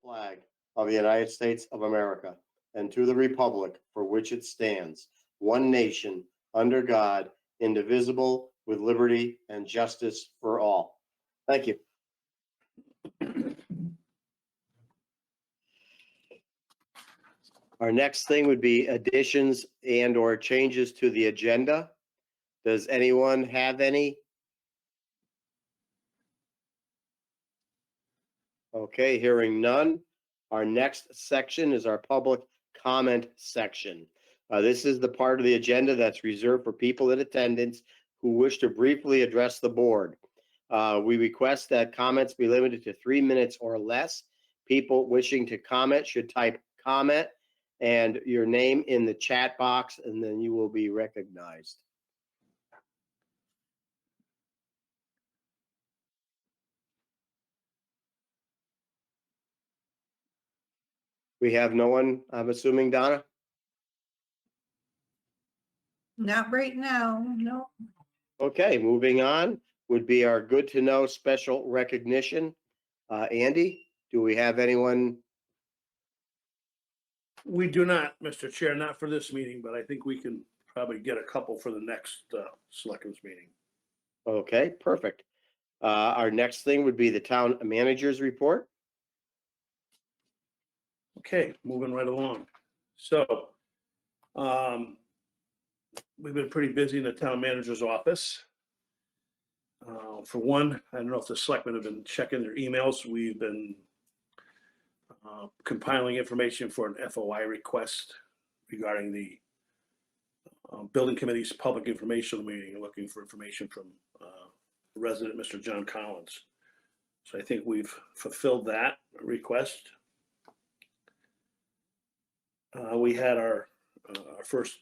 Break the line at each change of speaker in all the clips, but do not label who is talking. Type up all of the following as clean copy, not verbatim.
flag of the United States of America and to the republic for which it stands, one nation, under God, indivisible, with liberty and justice for all. Thank you. Our next thing would be additions and or changes to the agenda. Does anyone have any? Okay, hearing none. Our next section is our public comment section. This is the part of the agenda that's reserved for people in attendance who wish to briefly address the board. We request that comments be limited to 3 minutes or less. People wishing to comment should type comment and your name in the chat box, and then you will be recognized. We have no one, I'm assuming, Donna?
Not right now, no.
Okay, moving on would be our good to know special recognition. Andy, do we have anyone?
We do not, Mr. Chair, not for this meeting, but I think we can probably get a couple for the next Selectmen's meeting.
Okay, perfect. Our next thing would be the town manager's report.
Okay, moving right along. So, we've been pretty busy in the town manager's office. For one, I don't know if the selectmen have been checking their emails. We've been compiling information for an FOI request regarding the building committee's public information meeting, looking for information from resident Mr. John Collins. So I think we've fulfilled that request. We had our first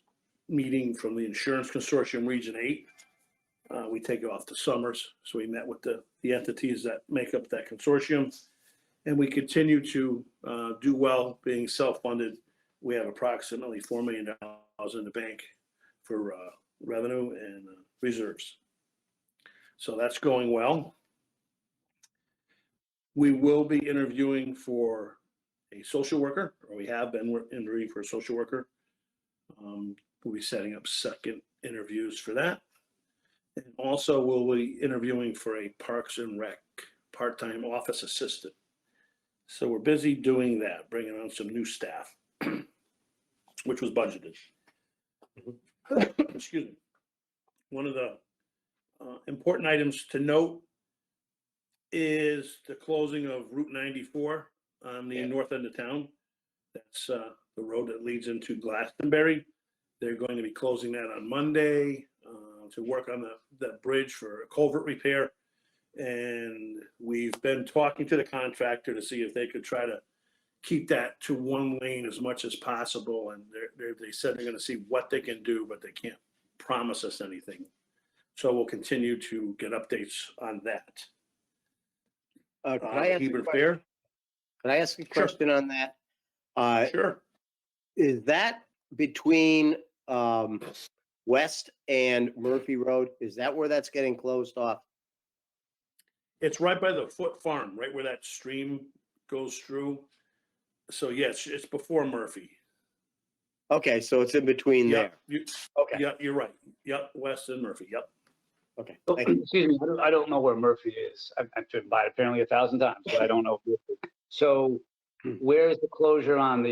meeting from the Insurance Consortium Region 8. We take it off the summers, so we met with the entities that make up that consortium, and we continue to do well, being self-funded. We have approximately $4 million in the bank for revenue and reserves. So that's going well. We will be interviewing for a social worker, or we have been interviewing for a social worker. We'll be setting up second interviews for that. And also we'll be interviewing for a Parks and Rec part-time office assistant. So we're busy doing that, bringing on some new staff, which was budgeted. Excuse me. One of the important items to note is the closing of Route 94 on the north end of town. That's the road that leads into Glastonbury. They're going to be closing that on Monday to work on the bridge for a culvert repair. And we've been talking to the contractor to see if they could try to keep that to one lane as much as possible. And they said they're going to see what they can do, but they can't promise us anything. So we'll continue to get updates on that.
Can I ask
Hebron Fair?
Can I ask a question on that?
Sure.
Is that between West and Murphy Road? Is that where that's getting closed off?
It's right by the Foot Farm, right where that stream goes through. So yes, it's before Murphy.
Okay, so it's in between there. Okay.
Yeah, you're right. Yep, West and Murphy. Yep.
Okay.
Oh, excuse me, I don't know where Murphy is. I've driven by it apparently 1,000 times, but I don't know. So where is the closure on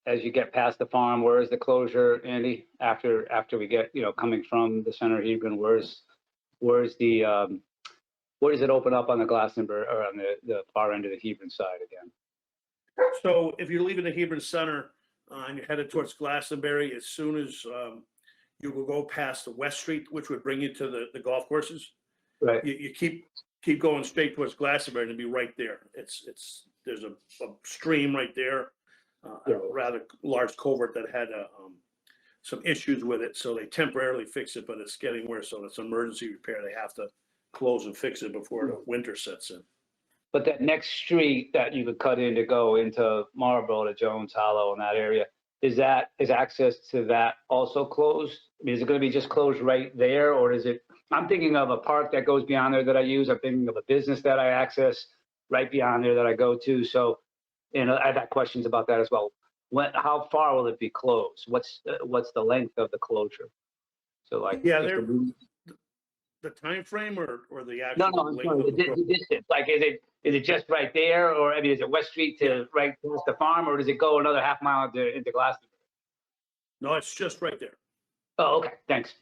as you get past the farm, where is the closure, Andy? After we get, coming from the center of Hebron, where does it open up on the Glastonbury or on the far end of the Hebron side again?
So if you're leaving the Hebron Center and you're headed towards Glastonbury, as soon as you will go past the West Street, which would bring you to the golf courses.
Right.
You keep going straight towards Glastonbury and it'll be right there. There's a stream right there, a rather large culvert that had some issues with it, so they temporarily fix it, but it's getting worse. So it's an emergency repair. They have to close and fix it before the winter sets in.
But that next street that you could cut in to go into Marlboro to Jones Hollow in that area, is access to that also closed? I mean, is it going to be just closed right there, or is it? I'm thinking of a park that goes beyond there that I use. I'm thinking of a business that I access right beyond there that I go to. So and I've had questions about that as well. How far will it be closed? What's the length of the closure? So like,
Yeah,
if
they're,
the-
the time frame or the
no,
actual
no, I'm
length
sorry,
of the road?
the distance. Like, is it just right there, or I mean, is it West Street to right past the farm, or does it go another half mile into Glastonbury?
No, it's just right there.
Oh, okay, thanks.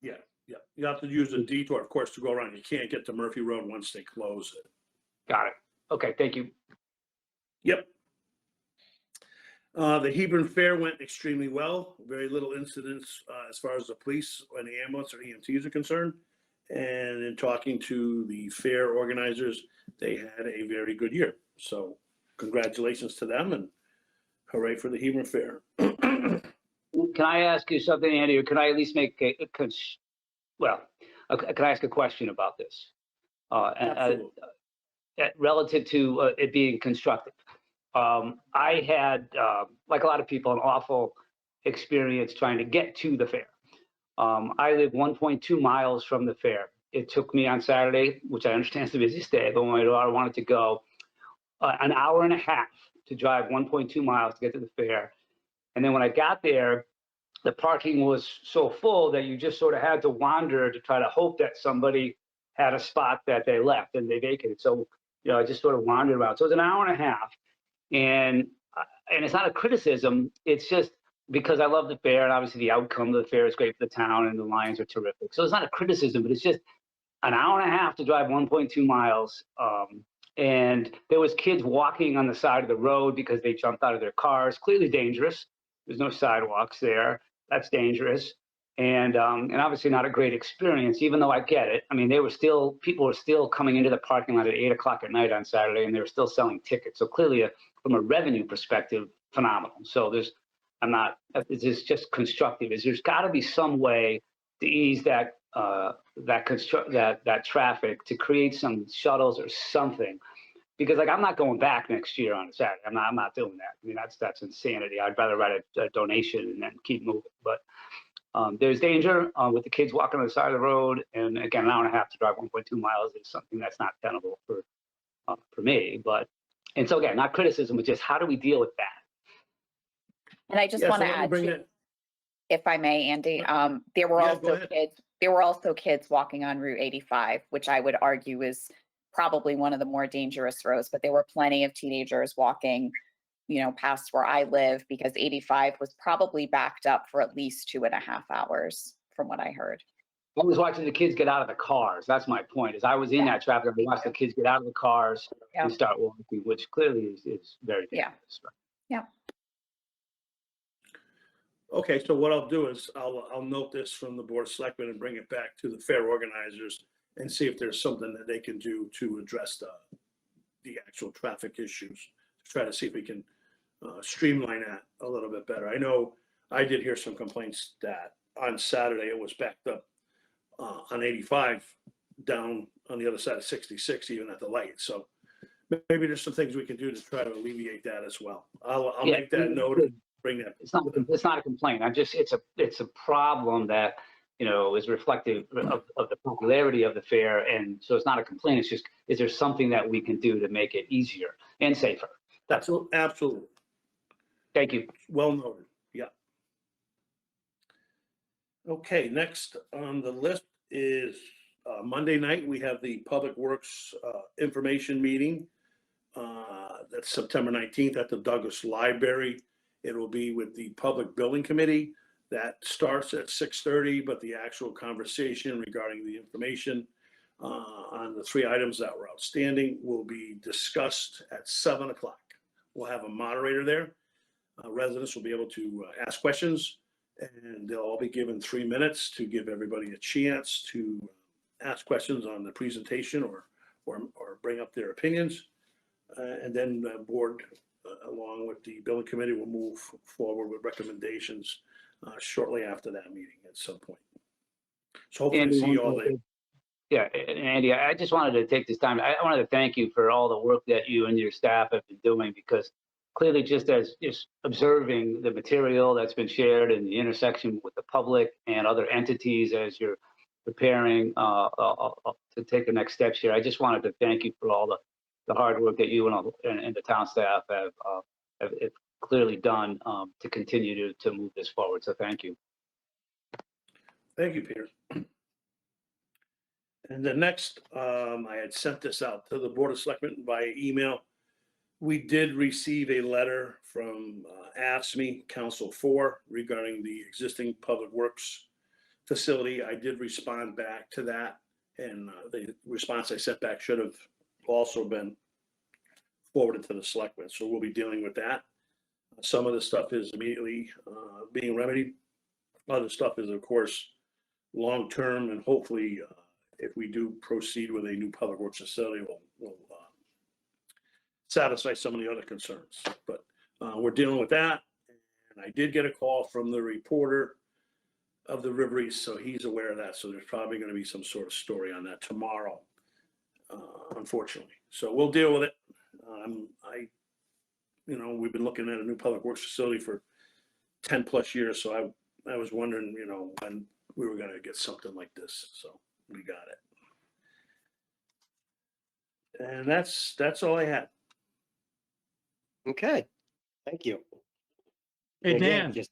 Yeah, yeah. You have to use a detour, of course, to go around. You can't get to Murphy Road once they close it.
Got it. Okay, thank you.
Yep. The Hebron Fair went extremely well. Very little incidents as far as the police and the ambulance or EMTs are concerned. And in talking to the fair organizers, they had a very good year. So congratulations to them and hooray for the Hebron Fair.
Can I ask you something, Andy, or can I at least make can I ask a question about this?
Absolutely.
Relative to it being constructive. I had, like a lot of people, an awful experience trying to get to the fair. I live 1.2 miles from the fair. It took me on Saturday, which I understand is the busiest day, but when my daughter wanted to go, an hour and a half to drive 1.2 miles to get to the fair. And then when I got there, the parking was so full that you just sort of had to wander to try to hope that somebody had a spot that they left and they vacated. So, I just sort of wandered around. So it was an hour and a half. And it's not a criticism. It's just because I love the fair, and obviously the outcome of the fair is great for the town, and the Lions are terrific. So it's not a criticism, but it's just an hour and a half to drive 1.2 miles. And there was kids walking on the side of the road because they jumped out of their cars. Clearly dangerous. There's no sidewalks there. That's dangerous. And obviously not a great experience, even though I get it. I mean, people were still coming into the parking lot at 8 o'clock at night on Saturday, and they were still selling tickets. So clearly, from a revenue perspective, phenomenal. So it's just constructive. There's got to be some way to ease that traffic, to create some shuttles or something. Because I'm not going back next year on a Saturday. I'm not doing that. I mean, that's insanity. I'd rather write a donation and then keep moving. But there's danger with the kids walking on the side of the road, and again, an hour and a half to drive 1.2 miles is something that's not tenable for me. And so again, not criticism, but just how do we deal with that?
And I just
Yeah,
want
so
to
let me
add,
bring
too,
that.
if I may, Andy, there were
Yeah, go
also
ahead.
kids. There were also kids walking on Route 85, which I would argue is probably one of the more dangerous roads. But there were plenty of teenagers walking, past where I live, because 85 was probably backed up for at least 2.5 hours, from what I heard.
I was watching the kids get out of the cars. That's my point. Is I was in that traffic. I watched the kids get out of the cars and start walking, which clearly is very dangerous.
Yeah.
Okay, so what I'll do is I'll note this from the Board of Selectmen and bring it back to the fair organizers and see if there's something that they can do to address the actual traffic issues. Try to see if we can streamline that a little bit better. I know I did hear some complaints that on Saturday it was backed up on 85 down on the other side of 66, even at the light. So maybe there's some things we can do to try to alleviate that as well. I'll make that note and bring that.
It's not a complaint. It's a problem that is reflective of the popularity of the fair, and so it's not a complaint. It's just, is there something that we can do to make it easier and safer? That's all.
Absolutely.
Thank you.
Well noted. Yeah. Okay, next on the list is Monday night. We have the Public Works information meeting. That's September 19th at the Douglas Library. It will be with the Public Building Committee. That starts at 6:30, but the actual conversation regarding the information on the 3 items that were outstanding will be discussed at 7 o'clock. We'll have a moderator there. Residents will be able to ask questions, and they'll all be given 3 minutes to give everybody a chance to ask questions on the presentation or bring up their opinions. And then the board, along with the building committee, will move forward with recommendations shortly after that meeting at some point. So hopefully
Andy,
see you all there.
Yeah, and Andy, I just wanted to take this time. I wanted to thank you for all the work that you and your staff have been doing, because clearly just observing the material that's been shared in the intersection with the public and other entities as you're preparing to take the next steps here. I just wanted to thank you for all the hard work that you and the town staff have clearly done to continue to move this forward. So thank you.
Thank you, Peter. And the next, I had sent this out to the Board of Selectmen by email. We did receive a letter from AFSCME Council 4 regarding the existing Public Works facility. I did respond back to that, and the response I sent back should have also been forwarded to the Selectmen. So we'll be dealing with that. Some of the stuff is immediately being remedied. Other stuff is, of course, long-term, and hopefully, if we do proceed with a new Public Works facility, we'll satisfy some of the other concerns. But we're dealing with that. And I did get a call from the reporter of the River East, so he's aware of that. So there's probably going to be some sort of story on that tomorrow, unfortunately. So we'll deal with it. We've been looking at a new Public Works facility for 10 plus years. So I was wondering, when we were going to get something like this. So we got it. And that's all I had.
Okay, thank you.
Hey,
Again,
Dan,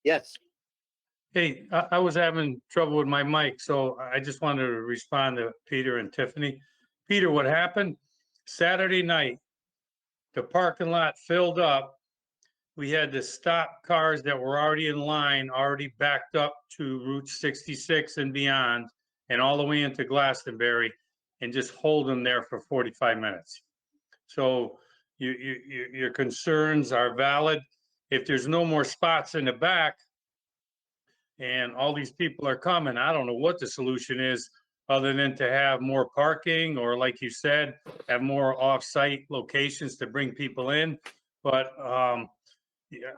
yes,
hey, I was having trouble with my mic, so I just wanted to respond to Peter and Tiffany. Peter, what happened? Saturday night, the parking lot filled up. We had to stop cars that were already in line, already backed up to Route 66 and beyond, and all the way into Glastonbury, and just hold them there for 45 minutes. So your concerns are valid. If there's no more spots in the back and all these people are coming, I don't know what the solution is other than to have more parking, or like you said, have more off-site locations to bring people in. But yeah,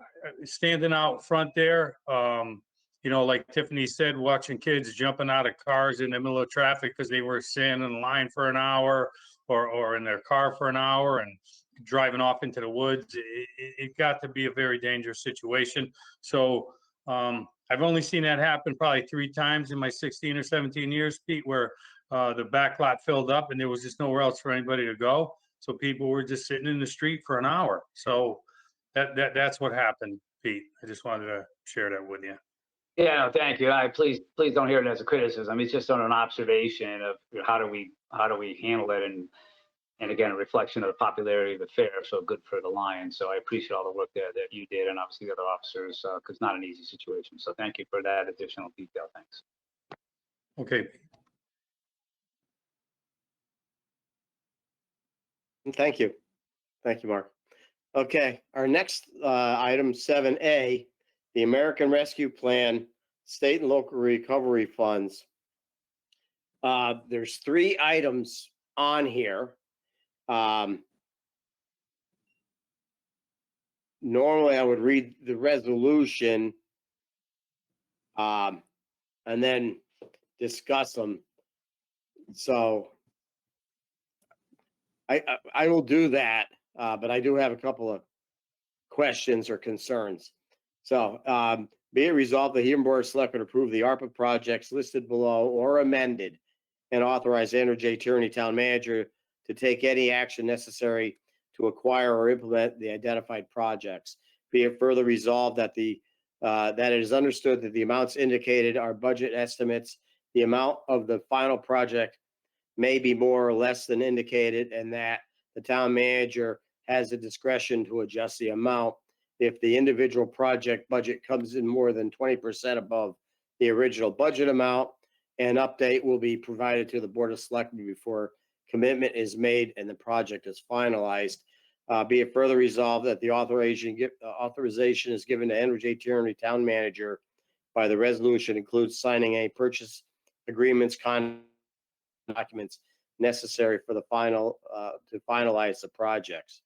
standing out front there, like Tiffany said, watching kids jumping out of cars in the middle of traffic because they were standing in line for an hour or in their car for an hour and driving off into the woods, it got to be a very dangerous situation. So I've only seen that happen probably 3 times in my 16 or 17 years, Pete, where the back lot filled up and there was just nowhere else for anybody to go. So people were just sitting in the street for an hour. So that's what happened, Pete. I just wanted to share that with you.
Yeah, no, thank you. Please don't hear it as a criticism. It's just on an observation of how do we handle it, and again, a reflection of the popularity of the fair. So good for the Lions. So I appreciate all the work that you did, and obviously the other officers, because it's not an easy situation. So thank you for that additional detail. Thanks.
Okay.
thank you. Thank you, Mark. Okay, our next item, 7A, the American Rescue Plan, state and local recovery funds. There's 3 items on here. Normally I would read the resolution and then discuss them. So I will do that, but I do have a couple of questions or concerns. So be it resolved, the Hebron Board of Selectmen approve the ARPA projects listed below or amended and authorize Andrew J. Tierney, Town Manager, to take any action necessary to acquire or implement the identified projects. Be it further resolved that that it is understood that the amounts indicated are budget estimates. The amount of the final project may be more or less than indicated, and that the town manager has the discretion to adjust the amount if the individual project budget comes in more than 20% above the original budget amount. An update will be provided to the Board of Selectmen before commitment is made and the project is finalized. Be it further resolved that the authorization is given to Andrew J. Tierney, Town Manager, by the resolution includes signing a purchase agreements, documents necessary for the to finalize the projects.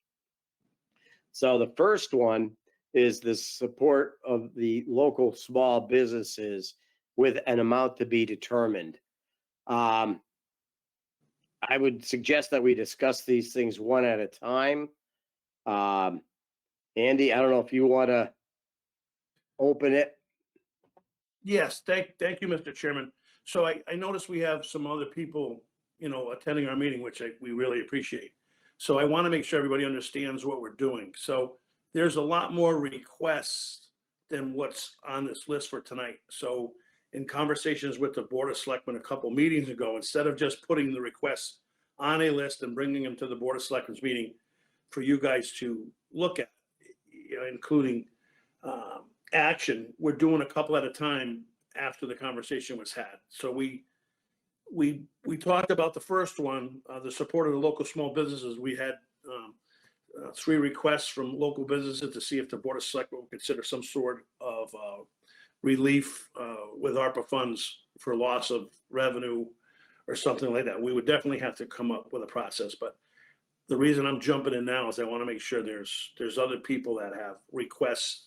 So the first one is the support of the local small businesses with an amount to be determined. I would suggest that we discuss these things one at a time. Andy, I don't know if you want to open it.
Yes, thank you, Mr. Chairman. So I noticed we have some other people, attending our meeting, which we really appreciate. So I want to make sure everybody understands what we're doing. So there's a lot more requests than what's on this list for tonight. So in conversations with the Board of Selectmen a couple meetings ago, instead of just putting the requests on a list and bringing them to the Board of Selectmen's meeting for you guys to look at, including action, we're doing a couple at a time after the conversation was had. So we talked about the first one, the support of the local small businesses. We had 3 requests from local businesses to see if the Board of Selectmen would consider some sort of relief with ARPA funds for loss of revenue or something like that. We would definitely have to come up with a process, but the reason I'm jumping in now is I want to make sure there's other people that have requests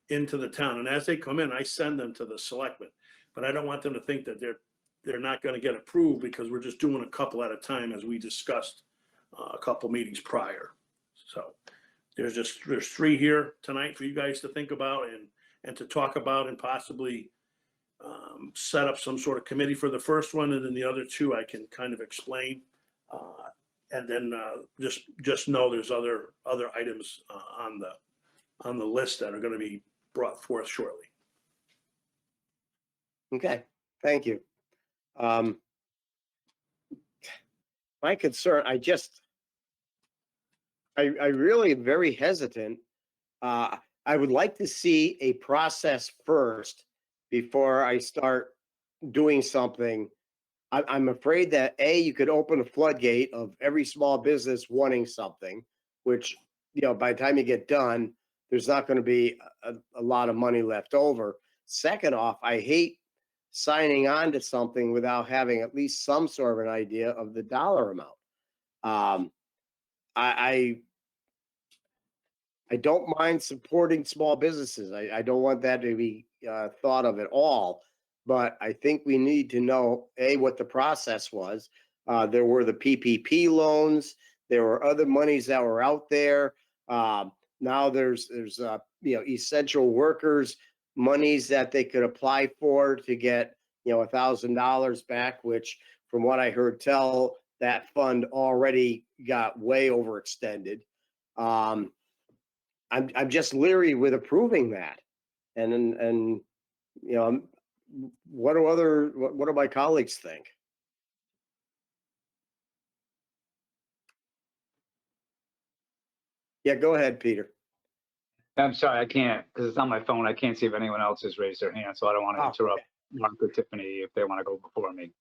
into the town, and as they come in, I send them to the selectmen. But I don't want them to think that they're not going to get approved because we're just doing a couple at a time, as we discussed a couple meetings prior. So there's 3 here tonight for you guys to think about and to talk about, and possibly set up some sort of committee for the first one, and then the other 2 I can kind of explain. And then just know there's other items on the list that are going to be brought forth shortly.
Okay, thank you. My concern, I really am very hesitant. I would like to see a process first before I start doing something. I'm afraid that you could open a floodgate of every small business wanting something, which, by the time you get done, there's not going to be a lot of money left over. Second off, I hate signing on to something without having at least some sort of an idea of the dollar amount. I don't mind supporting small businesses. I don't want that to be thought of at all. But I think we need to know, what the process was. There were the PPP loans. There were other monies that were out there. Now there's essential workers monies that they could apply for to get, $1,000 back, which from what I heard tell, that fund already got way overextended. I'm just leery with approving that. And what do my colleagues think? Yeah, go ahead, Peter.
I'm sorry, I can't, because it's on my phone. I can't see if anyone else has raised their hand, so I don't want to
Oh,
interrupt Mark or Tiffany if they want to go before me.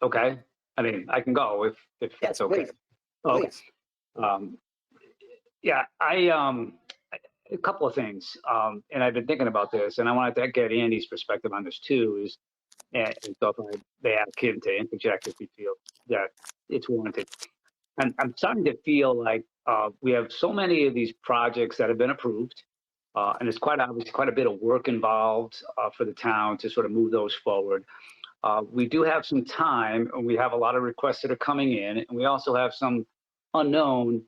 Okay, I mean, I can go if
Yes,
that's okay.
please.
Okay.
Please.
Yeah, a couple of things, and I've been thinking about this, and I wanted to get Andy's perspective on this too. And so if I may ask him to interject if he feels that it's warranted. I'm starting to feel like we have so many of these projects that have been approved, and it's quite obviously quite a bit of work involved for the town to sort of move those forward. We do have some time, and we have a lot of requests that are coming in, and we also have some unknown,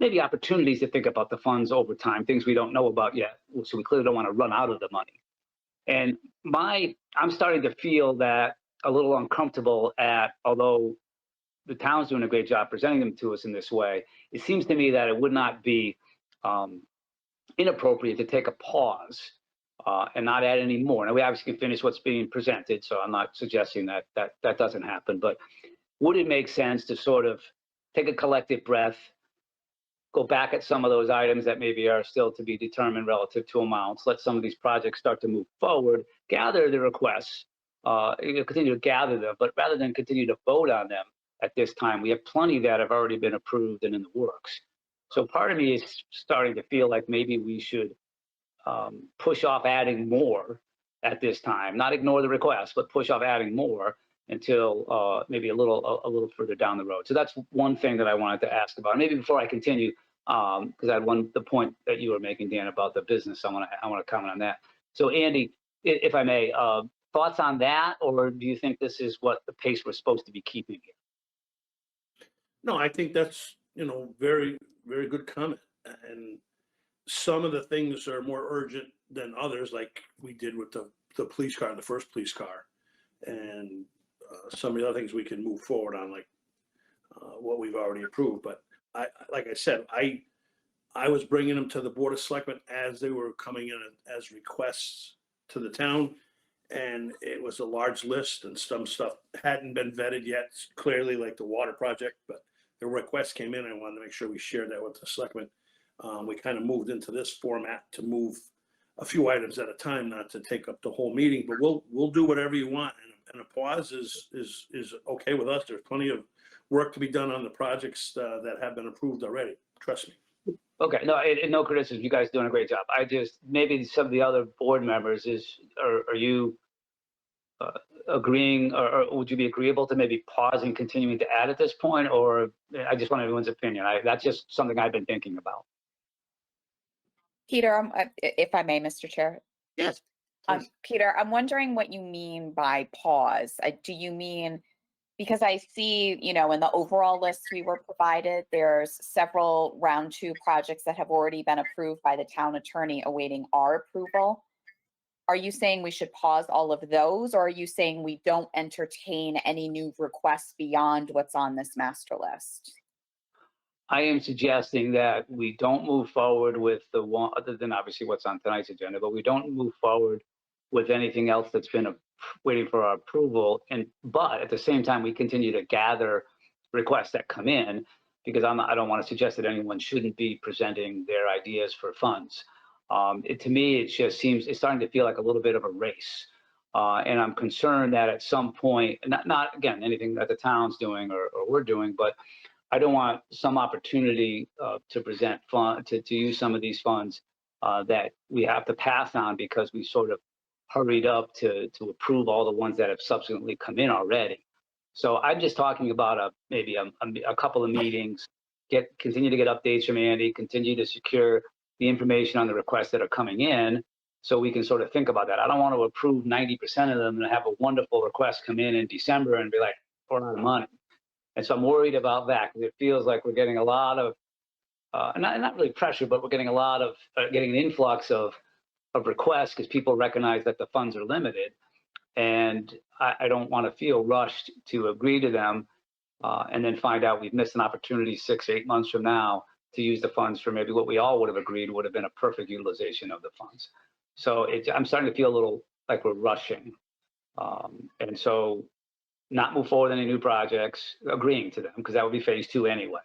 maybe opportunities to think about the funds over time, things we don't know about yet. So we clearly don't want to run out of the money. And I'm starting to feel that a little uncomfortable although the town's doing a great job presenting them to us in this way, it seems to me that it would not be inappropriate to take a pause and not add any more. Now, we obviously can finish what's being presented, so I'm not suggesting that doesn't happen, but would it make sense to sort of take a collective breath, go back at some of those items that maybe are still to be determined relative to amounts, let some of these projects start to move forward, gather the requests, continue to gather them, but rather than continue to vote on them at this time, we have plenty that have already been approved and in the works. So part of me is starting to feel like maybe we should push off adding more at this time, not ignore the request, but push off adding more until maybe a little further down the road. So that's one thing that I wanted to ask about. Maybe before I continue, because I had the point that you were making, Dan, about the business. I want to comment on that. So Andy, if I may, thoughts on that, or do you think this is what the pace we're supposed to be keeping here?
No, I think that's, very, very good comment. And some of the things are more urgent than others, like we did with the police car, the first police car. And some of the other things we can move forward on, like what we've already approved, but like I said, I was bringing them to the Board of Selectmen as they were coming in as requests to the town. And it was a large list and some stuff hadn't been vetted yet, clearly like the water project, but the request came in. I wanted to make sure we shared that with the selectmen. We kind of moved into this format to move a few items at a time, not to take up the whole meeting, but we'll do whatever you want. And a pause is okay with us. There's plenty of work to be done on the projects that have been approved already. Trust me.
Okay, no, and no criticism. You guys doing a great job. I just, maybe some of the other board members are you agreeing, or would you be agreeable to maybe pausing, continuing to add at this point? Or I just want everyone's opinion. That's just something I've been thinking about.
Peter, if I may, Mr. Chair.
Yes.
Peter, I'm wondering what you mean by pause. Do you mean, because I see, in the overall list we were provided, there's several round 2 projects that have already been approved by the town attorney awaiting our approval. Are you saying we should pause all of those, or are you saying we don't entertain any new requests beyond what's on this master list?
I am suggesting that we don't move forward with the one, other than obviously what's on tonight's agenda, but we don't move forward with anything else that's been waiting for our approval. But at the same time, we continue to gather requests that come in, because I don't want to suggest that anyone shouldn't be presenting their ideas for funds. To me, it just seems, it's starting to feel like a little bit of a race. And I'm concerned that at some point, not again, anything that the town's doing or we're doing, but I don't want some opportunity to present fund, to use some of these funds that we have to pass on because we sort of hurried up to approve all the ones that have subsequently come in already. So I'm just talking about maybe a couple of meetings, continue to get updates from Andy, continue to secure the information on the requests that are coming in, so we can sort of think about that. I don't want to approve 90% of them and have a wonderful request come in December and be like, we're out of money. And so I'm worried about that, because it feels like we're getting a lot of, not really pressure, but we're getting a lot of, getting an influx of requests because people recognize that the funds are limited. And I don't want to feel rushed to agree to them and then find out we've missed an opportunity 6-8 months from now to use the funds for maybe what we all would have agreed would have been a perfect utilization of the funds. So I'm starting to feel a little like we're rushing. And so not move forward with any new projects, agreeing to them, because that would be phase 2 anyway.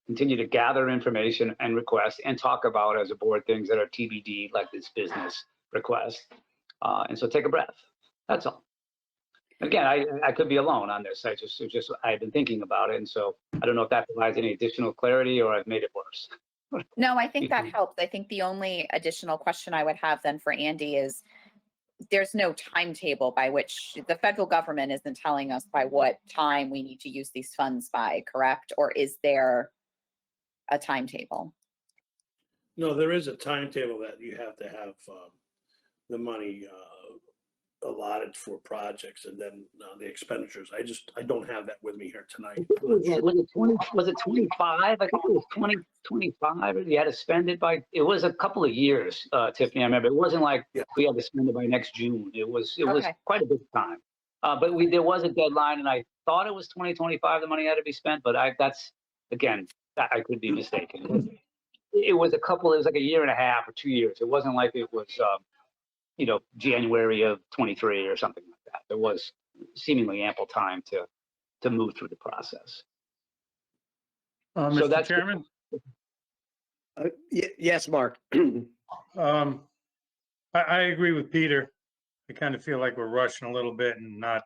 Continue to gather information and requests and talk about as a board things that are TBD, like this business request. And so take a breath. That's all. Again, I could be alone on this. I've been thinking about it. And so I don't know if that provides any additional clarity or I've made it worse.
No, I think that helps. I think the only additional question I would have then for Andy is, there's no timetable by which the federal government isn't telling us by what time we need to use these funds by, correct? Or is there a timetable?
No, there is a timetable that you have to have the money allotted for projects and then the expenditures. I don't have that with me here tonight.
Was it 20? Was it 25? I think it was 2025. You had to spend it by. It was a couple of years, Tiffany. I remember. It wasn't like we had to spend it by next June. It was
Okay.
quite a bit of time. But there was a deadline, and I thought it was 2025. The money had to be spent, but that's again, I could be mistaken. It was a couple. It was like a year and a half or 2 years. It wasn't like it was. January of 23 or something like that. There was seemingly ample time to move through the process.
Mr.
that's-
Chairman,
Yes, Mark.
I agree with Peter. I kind of feel like we're rushing a little bit and not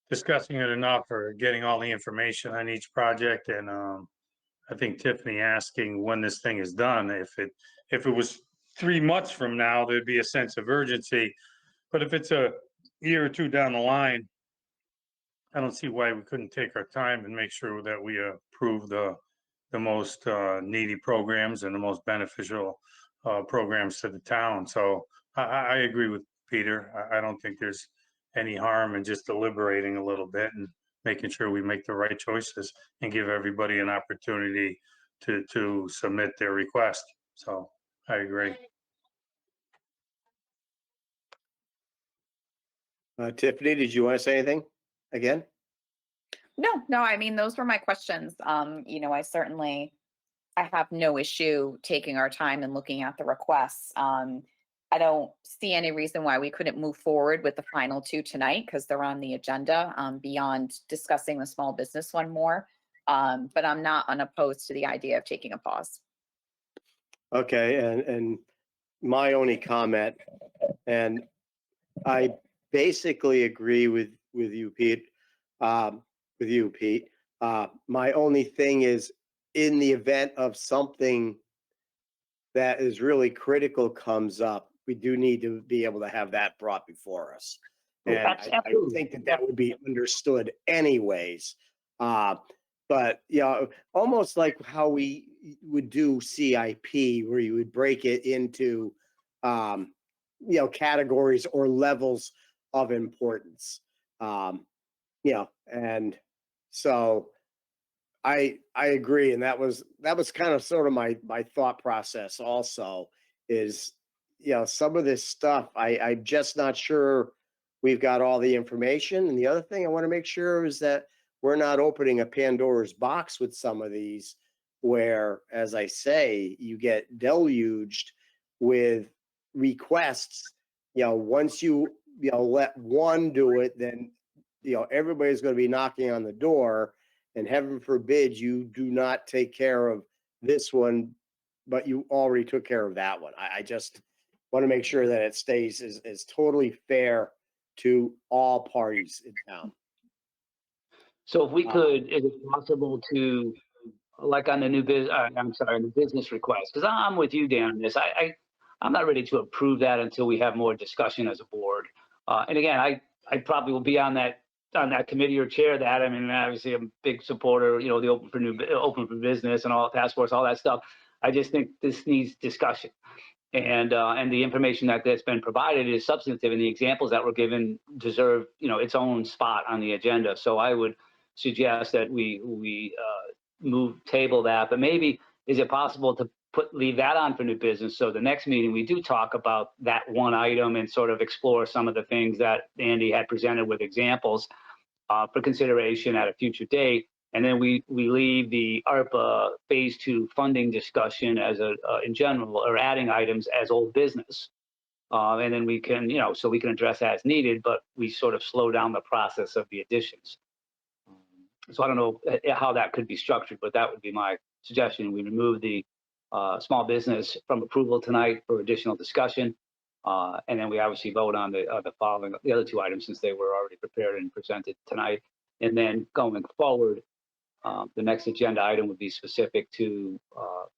discussing it enough or getting all the information on each project. And I think Tiffany asking when this thing is done, if it was 3 months from now, there'd be a sense of urgency. But if it's a year or 2 down the line, I don't see why we couldn't take our time and make sure that we approve the most needy programs and the most beneficial programs to the town. So I agree with Peter. I don't think there's any harm in just deliberating a little bit and making sure we make the right choices and give everybody an opportunity to submit their request. So I agree.
Tiffany, did you want to say anything again?
No, I mean, those were my questions. I have no issue taking our time and looking at the requests. I don't see any reason why we couldn't move forward with the final two tonight because they're on the agenda, beyond discussing the small business one more. But I'm not unopposed to the idea of taking a pause.
Okay, and my only comment, and I basically agree with you, Pete. With you, Pete. My only thing is, in the event of something that is really critical comes up, we do need to be able to have that brought before us.
Oh,
And I
absolutely.
think that that would be understood anyways. But almost like how we would do CIP, where you would break it into categories or levels of importance. And so I agree, and that was kind of sort of my thought process also is, some of this stuff I'm just not sure we've got all the information. And the other thing I want to make sure is that we're not opening a Pandora's box with some of these where, as I say, you get deluged with requests. Once you let one do it, then everybody's going to be knocking on the door, and heaven forbid you do not take care of this one, but you already took care of that one. I just want to make sure that it stays as totally fair to all parties in town.
So if we could, is it possible to, like on the new the business request? Because I'm with you, Dan, on this. I'm not ready to approve that until we have more discussion as a board. And again, I probably will be on that committee or chair that. I mean, obviously I'm a big supporter, the open for business and all task force, all that stuff. I just think this needs discussion. And the information that's been provided is substantive, and the examples that were given deserve, its own spot on the agenda. So I would suggest that we table that, but maybe is it possible to leave that on for new business? So the next meeting, we do talk about that one item and sort of explore some of the things that Andy had presented with examples for consideration at a future date. And then we leave the ARPA phase 2 funding discussion as in general, or adding items as old business. And then we can, so we can address as needed, but we sort of slow down the process of the additions. So I don't know how that could be structured, but that would be my suggestion. We remove the small business from approval tonight for additional discussion. And then we obviously vote on the other two items since they were already prepared and presented tonight. And then going forward, the next agenda item would be specific to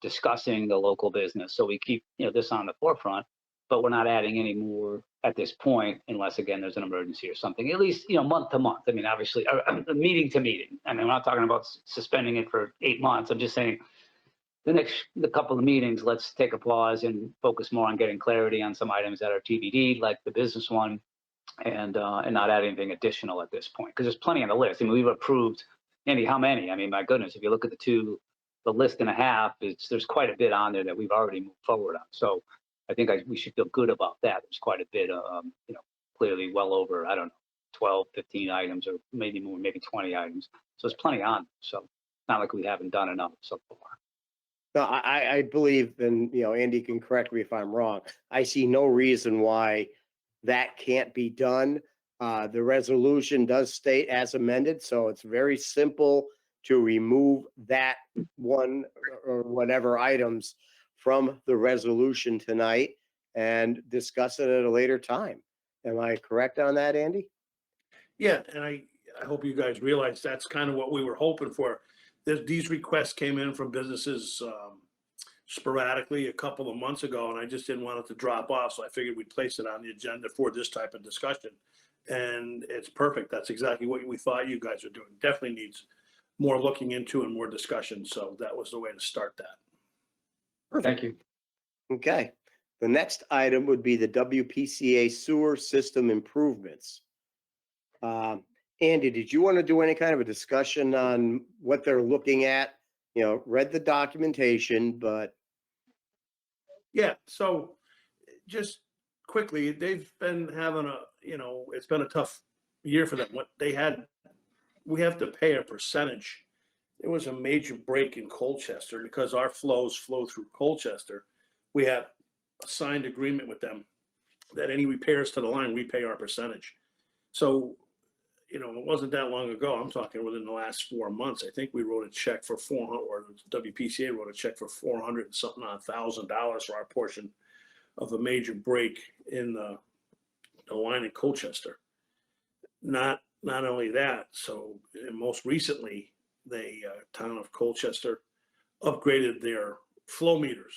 discussing the local business. So we keep this on the forefront, but we're not adding any more at this point, unless again there's an emergency or something. At least month to month. I mean, obviously, meeting to meeting. I mean, I'm not talking about suspending it for 8 months. I'm just saying the couple of meetings, let's take a pause and focus more on getting clarity on some items that are TBD, like the business one, and not add anything additional at this point, because there's plenty on the list. I mean, we've approved, Andy, how many? I mean, my goodness, if you look at the list and a half, there's quite a bit on there that we've already moved forward on. So I think we should feel good about that. There's quite a bit, clearly well over, I don't know, 12, 15 items, or maybe more, maybe 20 items. So there's plenty on. So it's not like we haven't done enough so far.
No, I believe, and Andy can correct me if I'm wrong. I see no reason why that can't be done. The resolution does state as amended, so it's very simple to remove that one or whatever items from the resolution tonight and discuss it at a later time. Am I correct on that, Andy?
Yeah, and I hope you guys realize that's kind of what we were hoping for. These requests came in from businesses sporadically a couple of months ago, and I just didn't want it to drop off. So I figured we'd place it on the agenda for this type of discussion. And it's perfect. That's exactly what we thought you guys are doing. Definitely needs more looking into and more discussion. So that was the way to start that.
Thank you.
Okay. The next item would be the WPCA sewer system improvements. Andy, did you want to do any kind of a discussion on what they're looking at? Read the documentation, but.
Yeah, so just quickly, they've been having it's been a tough year for them. What they had we have to pay a percentage. There was a major break in Colchester because our flows flow through Colchester. We have a signed agreement with them that any repairs to the line, we pay our percentage. So, you know, it wasn't that long ago. I'm talking within the last 4 months. I think we wrote a check for 400, or WPCA wrote a check for 400 and something odd $1,000 for our portion of a major break in the line in Colchester. Not only that, so most recently, the town of Colchester upgraded their flow meters,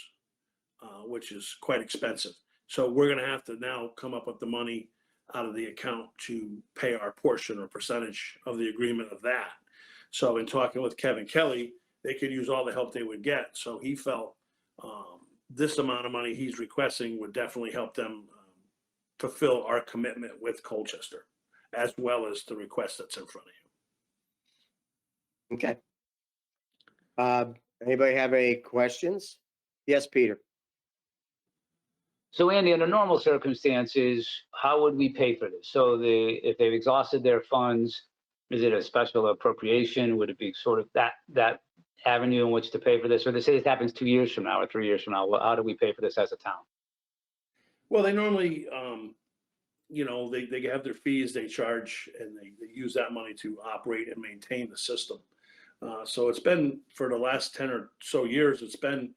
which is quite expensive. So we're gonna have to now come up with the money out of the account to pay our portion or percentage of the agreement of that. So in talking with Kevin Kelly, they could use all the help they would get. So he felt this amount of money he's requesting would definitely help them fulfill our commitment with Colchester, as well as the request that's in front of you.
Okay. Anybody have any questions? Yes, Peter.
So Andy, under normal circumstances, how would we pay for this? So if they've exhausted their funds, is it a special appropriation? Would it be sort of that avenue in which to pay for this? Or they say this happens 2 years from now or 3 years from now. Well, how do we pay for this as a town?
Well, they normally, you know, they have their fees they charge, and they use that money to operate and maintain the system. So it's been, for the last 10 or so years, it's been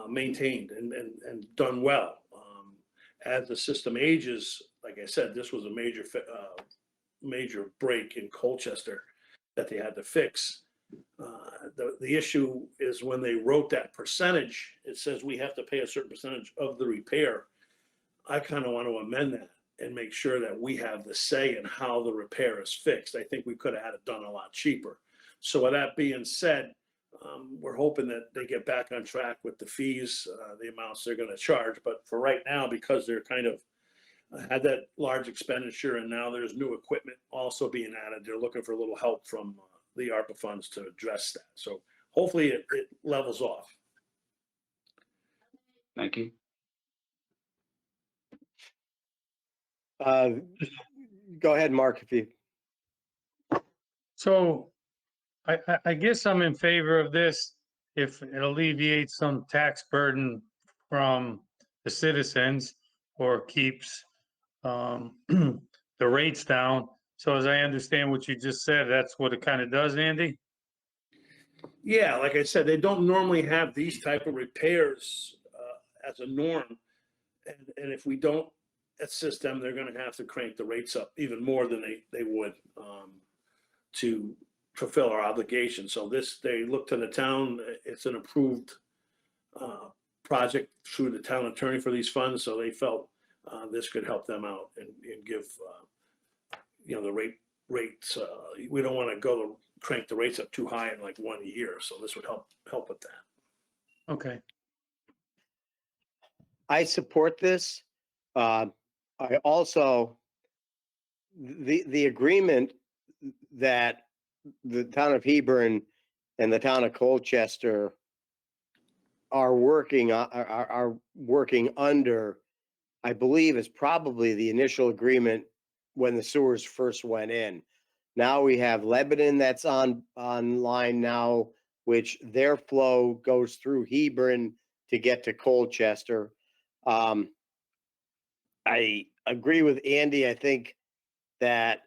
maintained and done well. As the system ages, like I said, this was a major break in Colchester that they had to fix. The issue is when they wrote that percentage, it says we have to pay a certain percentage of the repair. I kind of want to amend that and make sure that we have the say in how the repair is fixed. I think we could have had it done a lot cheaper. So with that being said, we're hoping that they get back on track with the fees, the amounts they're going to charge. But for right now, because they're kind of had that large expenditure and now there's new equipment also being added, they're looking for a little help from the ARPA funds to address that. So hopefully it levels off.
Thank you.
Go ahead, Mark, if you.
So I guess I'm in favor of this if it alleviates some tax burden from the citizens or keeps the rates down. So as I understand what you just said, that's what it kind of does, Andy?
Yeah, like I said, they don't normally have these type of repairs as a norm. And if we don't assist them, they're going to have to crank the rates up even more than they would to fulfill our obligation. So they look to the town. It's an approved project through the town attorney for these funds. So they felt this could help them out and give, you know, the rates. We don't want to go to crank the rates up too high in like 1 year. So this would help with that.
Okay.
I support this. I also, the agreement that the town of Hebron and the town of Colchester are working under, I believe, is probably the initial agreement when the sewers first went in. Now we have Lebanon that's online now, which their flow goes through Hebron to get to Colchester. I agree with Andy. I think that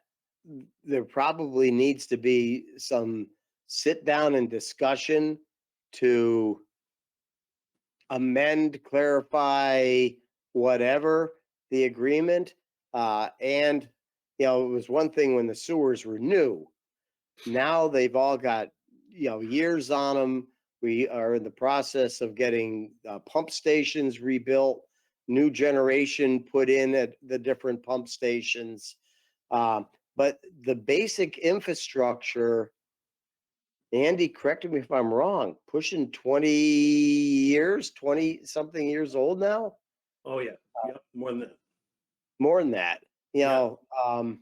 there probably needs to be some sit down and discussion to amend, clarify, whatever the agreement. And, you know, it was one thing when the sewers were new. Now they've all got, you know, years on them. We are in the process of getting pump stations rebuilt, new generation put in at the different pump stations. But the basic infrastructure, Andy, correct me if I'm wrong, pushing 20 years, 20 something years old now?
Oh yeah, yep, more than that.
More than that. You
Yeah.
know,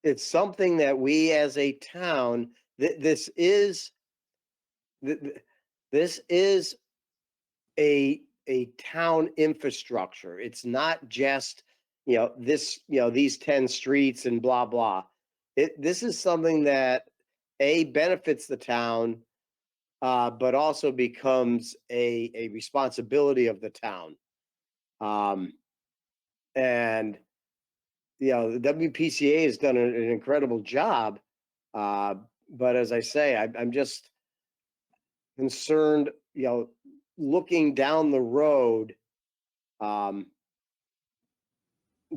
it's something that we as a town, this is a town infrastructure. It's not just, you know, this, you know, these 10 streets and blah, blah. this is something that benefits the town, but also becomes a responsibility of the town. And the WPCA has done an incredible job. But as I say, I'm just concerned, looking down the road,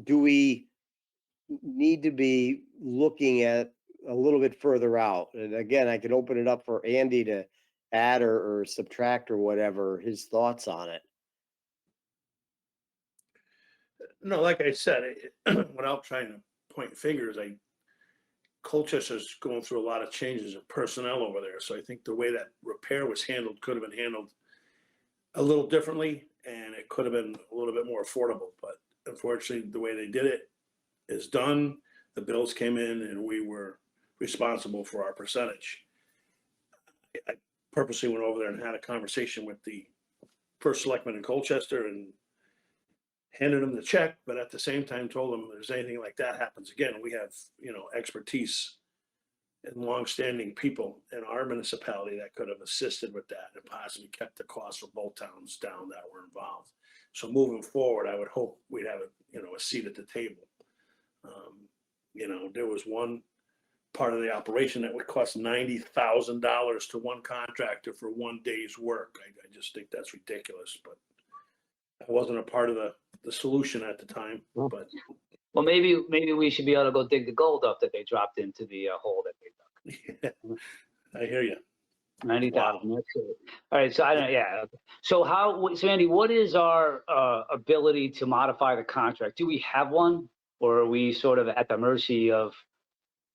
do we need to be looking at a little bit further out? And again, I can open it up for Andy to add or subtract or whatever his thoughts on it.
No, like I said, without trying to point fingers, Colchester's going through a lot of changes of personnel over there. So I think the way that repair was handled could have been handled a little differently, and it could have been a little bit more affordable. But unfortunately, the way they did it is done. The bills came in, and we were responsible for our percentage. I purposely went over there and had a conversation with the first selectman in Colchester and handed him the check, but at the same time told him if there's anything like that happens again, we have, expertise and longstanding people in our municipality that could have assisted with that and possibly kept the costs for both towns down that were involved. So moving forward, I would hope we'd have a seat at the table. There was one part of the operation that would cost $90,000 to one contractor for one day's work. I just think that's ridiculous, but I wasn't a part of the solution at the time, but.
Well, maybe we should be able to go dig the gold up that they dropped into the hole that they dug.
Yeah, I hear you.
90,000. That's it. All right. So I don't. Yeah. So Andy, what is our ability to modify the contract? Do we have one, or are we sort of at the mercy of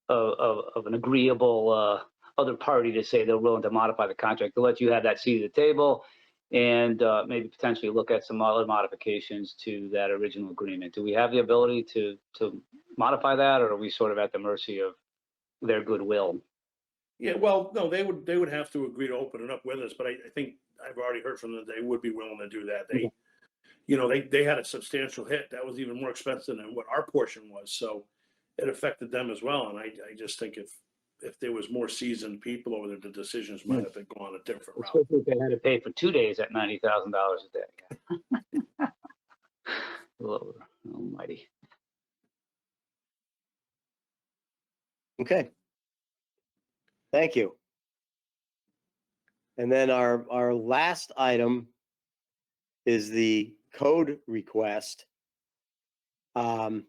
an agreeable other party to say they're willing to modify the contract to let you have that seat at the table, and maybe potentially look at some other modifications to that original agreement? Do we have the ability to modify that, or are we sort of at the mercy of their goodwill?
Yeah, well, no, they would have to agree to open it up with us, but I think I've already heard from them that they would be willing to do that. They had a substantial hit that was even more expensive than what our portion was, so it affected them as well. And I just think if there was more seasoned people over there, the decisions might have been gone a different route.
Especially if they had to pay for 2 days at $90,000 a day. Lord almighty.
Okay. Thank you. And then our last item is the code request. And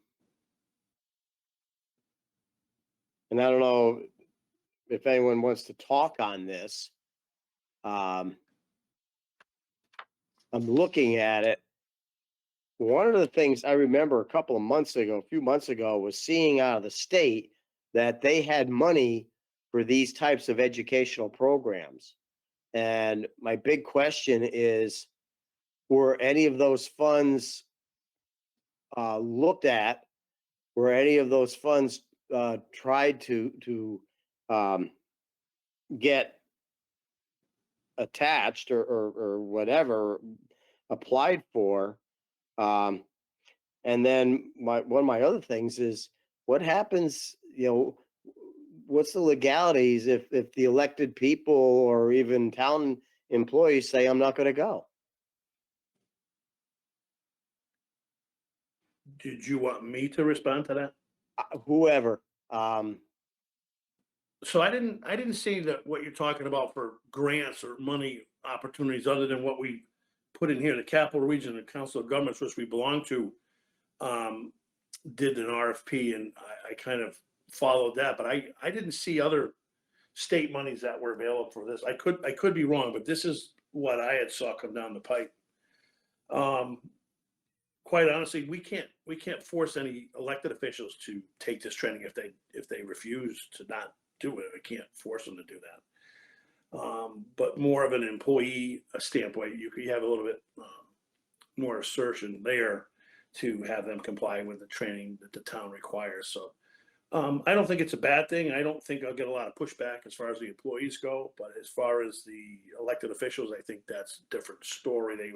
I don't know if anyone wants to talk on this. I'm looking at it. One of the things I remember a few months ago, was seeing out of the state that they had money for these types of educational programs. And my big question is, were any of those funds looked at? Were any of those funds tried to get attached or whatever, applied for? And then one of my other things is, what happens, what's the legalities if the elected people or even town employees say, I'm not going to go?
Did you want me to respond to that?
Whoever.
So I didn't see that what you're talking about for grants or money opportunities other than what we put in here. The Capital Region and Council of Governments, which we belong to, did an RFP, and I kind of followed that, but I didn't see other state monies that were available for this. I could be wrong, but this is what I had saw come down the pipe. Quite honestly, we can't force any elected officials to take this training if they refuse to not do it. I can't force them to do that. But more of an employee standpoint, you have a little bit more assertion there to have them comply with the training that the town requires. So I don't think it's a bad thing. I don't think I'll get a lot of pushback as far as the employees go, but as far as the elected officials, I think that's a different story. They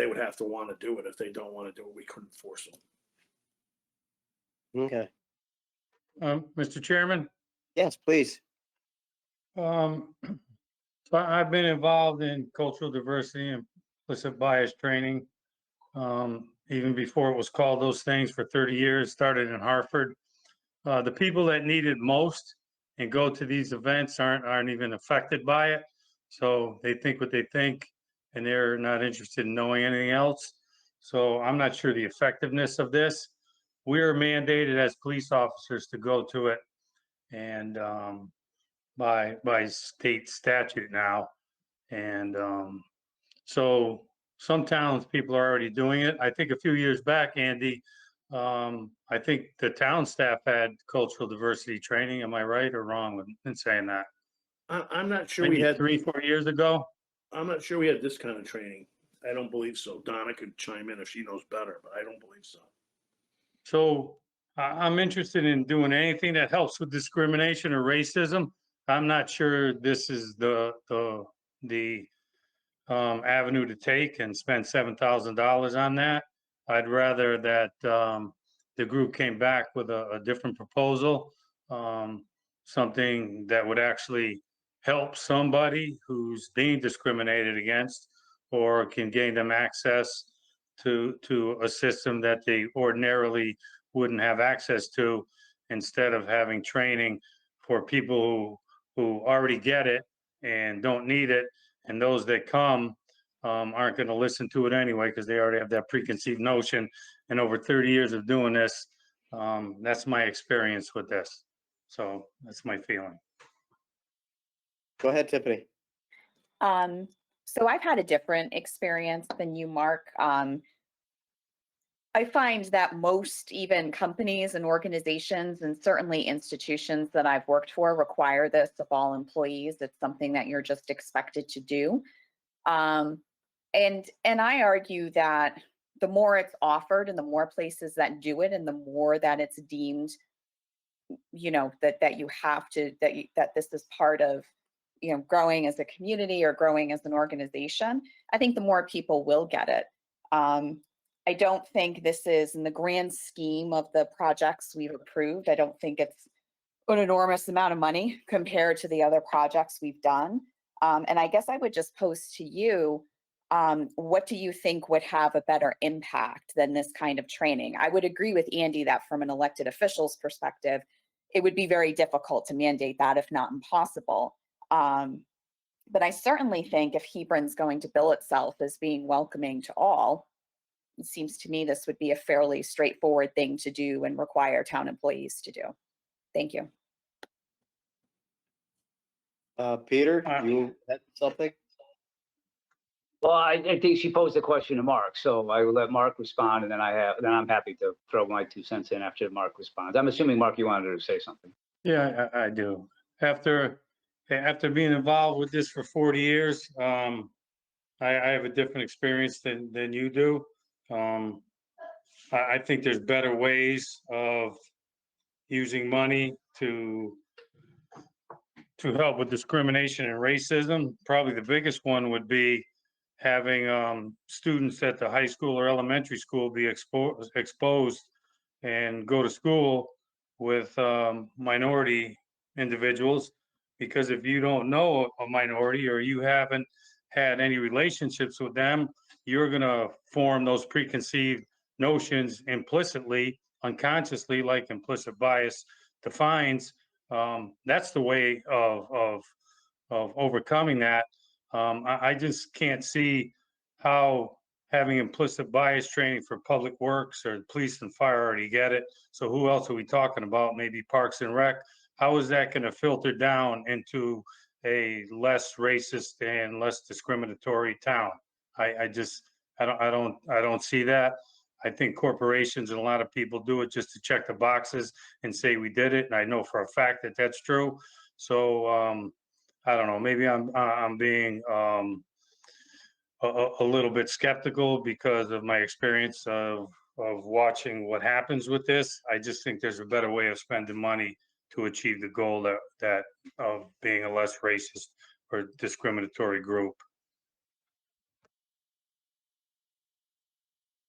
would have to want to do it. If they don't want to do it, we couldn't force them.
Okay.
Mr. Chairman,
Yes, please.
so I've been involved in cultural diversity and implicit bias training. Even before it was called those things for 30 years, started in Hartford. The people that need it most and go to these events aren't even affected by it. So they think what they think and they're not interested in knowing anything else. So I'm not sure the effectiveness of this. We're mandated as police officers to go to it and by state statute now. And so some towns, people are already doing it. I think a few years back, Andy, I think the town staff had cultural diversity training. Am I right or wrong in saying that?
I'm not sure we
Maybe
had,
3-4 years ago.
I'm not sure we had this kind of training. I don't believe so. Donna could chime in if she knows better, but I don't believe so.
So I'm interested in doing anything that helps with discrimination or racism. I'm not sure this is the avenue to take and spend $7,000 on that. I'd rather that the group came back with a different proposal, something that would actually help somebody who's being discriminated against or can gain them access to a system that they ordinarily wouldn't have access to, instead of having training for people who already get it and don't need it, and those that come aren't going to listen to it anyway because they already have that preconceived notion. And over 30 years of doing this, that's my experience with this. So that's my feeling.
Go ahead, Tiffany.
So I've had a different experience than you, Mark. I find that most even companies and organizations and certainly institutions that I've worked for require this of all employees. It's something that you're just expected to do. And I argue that the more it's offered and the more places that do it and the more that it's deemed, that you have to, that this is part of, growing as a community or growing as an organization, I think the more people will get it. I don't think this is, in the grand scheme of the projects we've approved, I don't think it's an enormous amount of money compared to the other projects we've done. And I guess I would just pose to you, what do you think would have a better impact than this kind of training? I would agree with Andy that from an elected official's perspective, it would be very difficult to mandate that, if not impossible. But I certainly think if Hebron's going to bill itself as being welcoming to all, it seems to me this would be a fairly straightforward thing to do and require town employees to do. Thank you.
Peter, you had something?
Well, I think she posed the question to Mark, so I will let Mark respond, and then I'm happy to throw my 2 cents in after Mark responds. I'm assuming, Mark, you wanted to say something.
Yeah, I do. After being involved with this for 40 years, I have a different experience than you do. I think there's better ways of using money to help with discrimination and racism. Probably the biggest one would be having students at the high school or elementary school be exposed and go to school with minority individuals. Because if you don't know a minority or you haven't had any relationships with them, you're going to form those preconceived notions implicitly, unconsciously, like implicit bias defines. That's the way of overcoming that. I just can't see how having implicit bias training for public works or police and fire already get it. So who else are we talking about? Maybe Parks and Rec. How is that going to filter down into a less racist and less discriminatory town? I don't see that. I think corporations and a lot of people do it just to check the boxes and say we did it. And I know for a fact that that's true. So I don't know. Maybe I'm being a little bit skeptical because of my experience of watching what happens with this. I just think there's a better way of spending money to achieve the goal that of being a less racist or discriminatory group.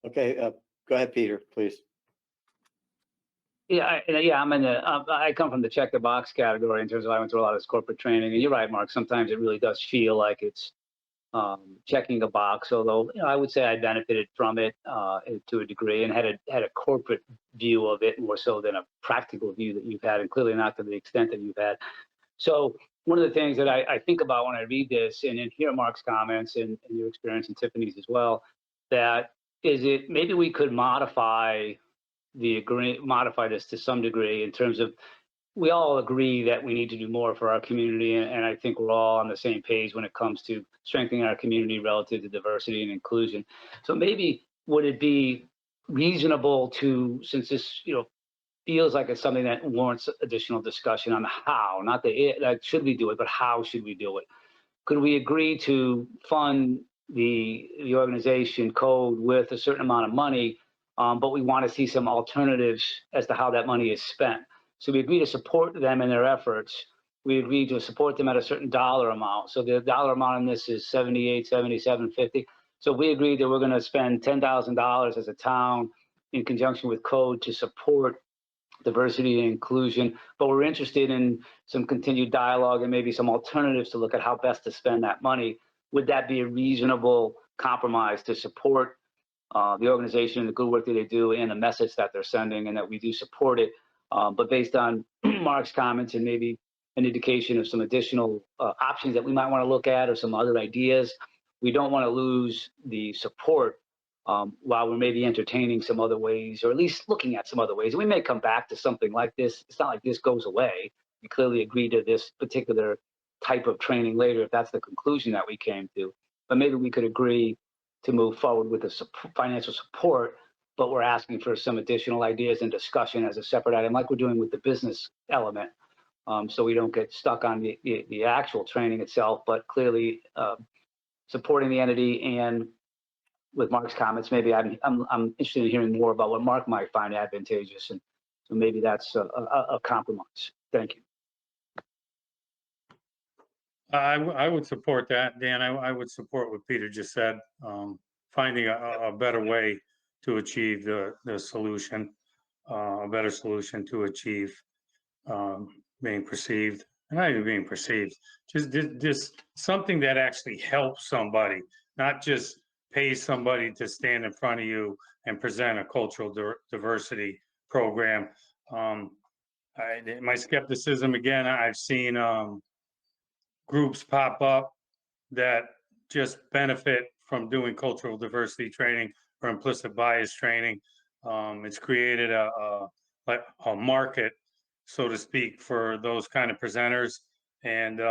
Okay, go ahead, Peter, please.
I'm in the, I come from the check the box category in terms of I went through a lot of this corporate training. And you're right, Mark, sometimes it really does feel like it's checking a box, although I would say I benefited from it to a degree and had a corporate view of it more so than a practical view that you've had, and clearly not to the extent that you've had. So one of the things that I think about when I read this and hear Mark's comments and your experience and Tiffany's as well, that is it maybe we could modify this to some degree in terms of we all agree that we need to do more for our community, and I think we're all on the same page when it comes to strengthening our community relative to diversity and inclusion. So maybe would it be reasonable to, since this feels like it's something that warrants additional discussion on how, not the like should we do it, but how should we do it? Could we agree to fund the organization code with a certain amount of money, but we want to see some alternatives as to how that money is spent? So we agree to support them in their efforts. We agree to support them at a certain dollar amount. So the dollar amount on this is 78, 77, 50. So we agreed that we're going to spend $10,000 as a town in conjunction with code to support diversity and inclusion, but we're interested in some continued dialogue and maybe some alternatives to look at how best to spend that money. Would that be a reasonable compromise to support the organization and the good work that they do and the message that they're sending, and that we do support it? But based on Mark's comments and maybe an indication of some additional options that we might want to look at or some other ideas, we don't want to lose the support while we're maybe entertaining some other ways, or at least looking at some other ways. And we may come back to something like this. It's not like this goes away. We clearly agree to this particular type of training later if that's the conclusion that we came to. But maybe we could agree to move forward with the financial support, but we're asking for some additional ideas and discussion as a separate item, like we're doing with the business element, so we don't get stuck on the actual training itself, but clearly supporting the entity. And with Mark's comments, maybe I'm interested in hearing more about what Mark might find advantageous, and so maybe that's a compromise. Thank you.
I would support that, Dan. I would support what Peter just said, finding a better way to achieve the solution, a better solution to achieve being perceived, and not even being perceived, just something that actually helps somebody, not just pays somebody to stand in front of you and present a cultural diversity program. My skepticism, again, I've seen groups pop up that just benefit from doing cultural diversity training or implicit bias training. It's created a market, so to speak, for those kind of presenters. And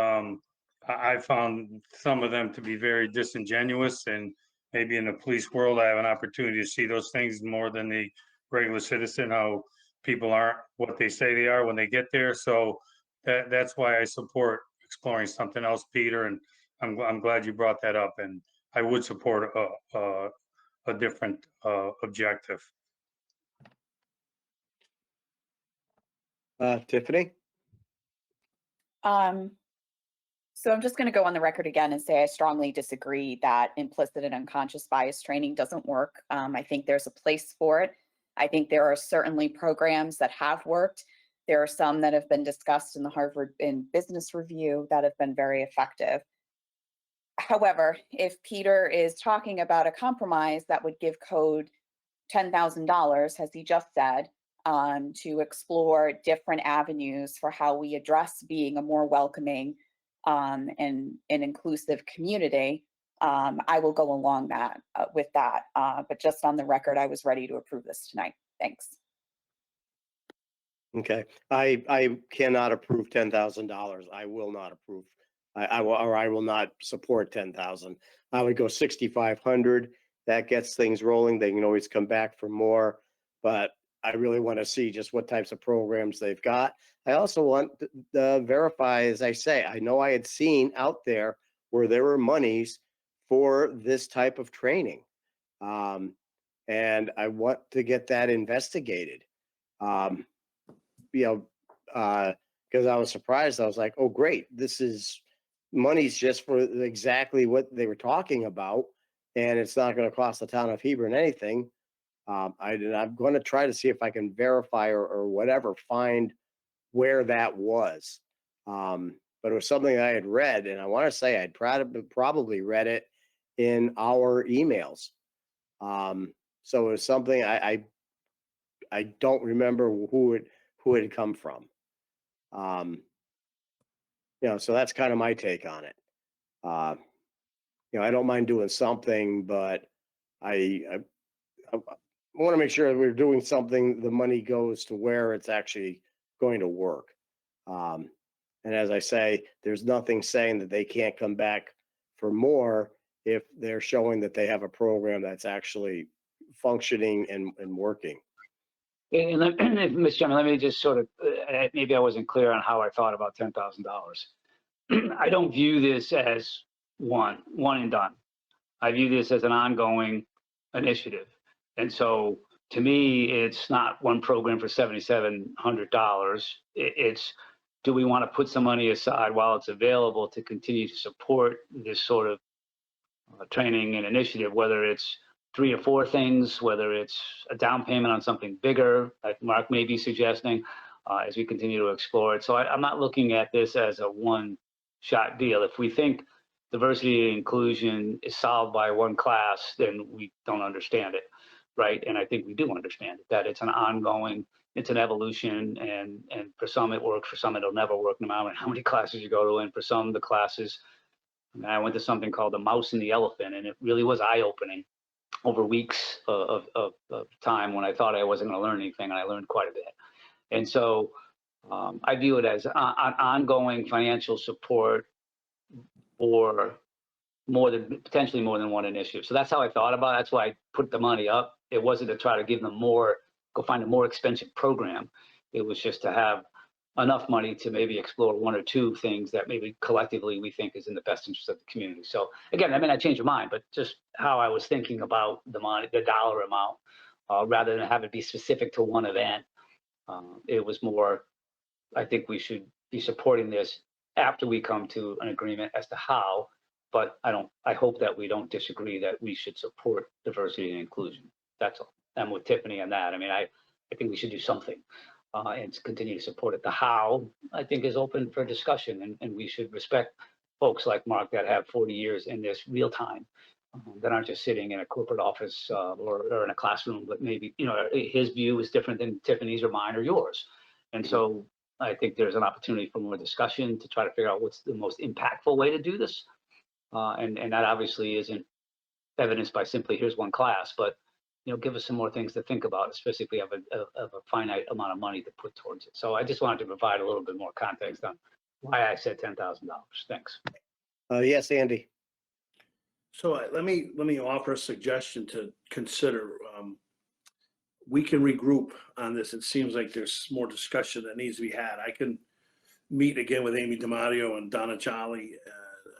I found some of them to be very disingenuous, and maybe in the police world, I have an opportunity to see those things more than the regular citizen, how people aren't what they say they are when they get there. So that's why I support exploring something else, Peter, and I'm glad you brought that up, and I would support a different objective.
Tiffany?
So I'm just going to go on the record again and say I strongly disagree that implicit and unconscious bias training doesn't work. I think there's a place for it. I think there are certainly programs that have worked. There are some that have been discussed in the Harvard Business Review that have been very effective. However, if Peter is talking about a compromise that would give code $10,000, as he just said, to explore different avenues for how we address being a more welcoming and an inclusive community, I will go along with that. But just on the record, I was ready to approve this tonight. Thanks.
Okay, I cannot approve $10,000. I will not approve. I will not support 10,000. I would go 6,500. That gets things rolling. They can always come back for more, but I really want to see just what types of programs they've got. I also want to verify, as I say, I know I had seen out there where there were monies for this type of training. And I want to get that investigated. Because I was surprised. I was like, oh, great. This is money's just for exactly what they were talking about. And it's not going to cost the town of Hebron anything. I'm going to try to see if I can verify or whatever, find where that was. But it was something I had read, and I want to say I'd probably read it in our emails. So it was something I don't remember who it had come from. So that's kind of my take on it. I don't mind doing something, but I want to make sure that we're doing something, the money goes to where it's actually going to work. And as I say, there's nothing saying that they can't come back for more if they're showing that they have a program that's actually functioning and working.
And Mr. Chairman, let me just sort of, maybe I wasn't clear on how I thought about $10,000. I don't view this as one and done. I view this as an ongoing initiative. And so to me, it's not one program for $7,700. It's, do we want to put some money aside while it's available to continue to support this sort of training and initiative, whether it's 3 or 4 things, whether it's a down payment on something bigger, like Mark may be suggesting, as we continue to explore it. So I'm not looking at this as a one-shot deal. If we think diversity and inclusion is solved by one class, then we don't understand it, right? And I think we do understand it, that it's an ongoing, it's an evolution, and for some it works, for some it'll never work, no matter how many classes you go to. And for some, the classes, I went to something called The Mouse and the Elephant, and it really was eye-opening over weeks of time when I thought I wasn't going to learn anything, and I learned quite a bit. And so I view it as ongoing financial support for potentially more than one initiative. So that's how I thought about it. That's why I put the money up. It wasn't to try to give them more, go find a more expensive program. It was just to have enough money to maybe explore 1 or 2 things that maybe collectively we think is in the best interest of the community. So again, I may not change your mind, but just how I was thinking about the money, the dollar amount, rather than have it be specific to one event. It was more, I think we should be supporting this after we come to an agreement as to how, but I hope that we don't disagree that we should support diversity and inclusion. That's all. I'm with Tiffany on that. I mean, I think we should do something. And continue to support it. The how, I think, is open for discussion, and we should respect folks like Mark that have 40 years in this real time, that aren't just sitting in a corporate office or in a classroom, but maybe, his view is different than Tiffany's or mine or yours. And so I think there's an opportunity for more discussion to try to figure out what's the most impactful way to do this. And that obviously isn't evidenced by simply here's one class, but give us some more things to think about, especially if we have a finite amount of money to put towards it. So I just wanted to provide a little bit more context on why I said $10,000. Thanks.
Yes, Andy.
So let me offer a suggestion to consider. We can regroup on this. It seems like there's more discussion that needs to be had. I can meet again with Amy DiMatteo and Donna Jolly.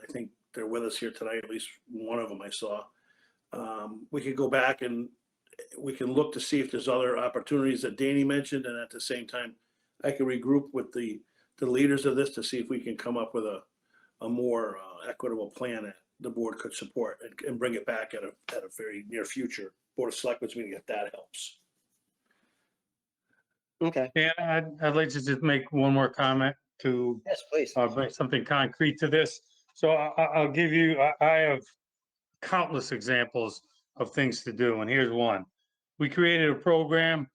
I think they're with us here tonight, at least one of them I saw. We could go back and we can look to see if there's other opportunities that Danny mentioned, and at the same time, I can regroup with the leaders of this to see if we can come up with a more equitable plan that the board could support and bring it back at a very near future Board of Selectmen meeting if that helps.
Okay.
And I'd like to just make one more comment to
Yes, please.
bring something concrete to this. So I'll give you, I have countless examples of things to do, and here's one. We created a program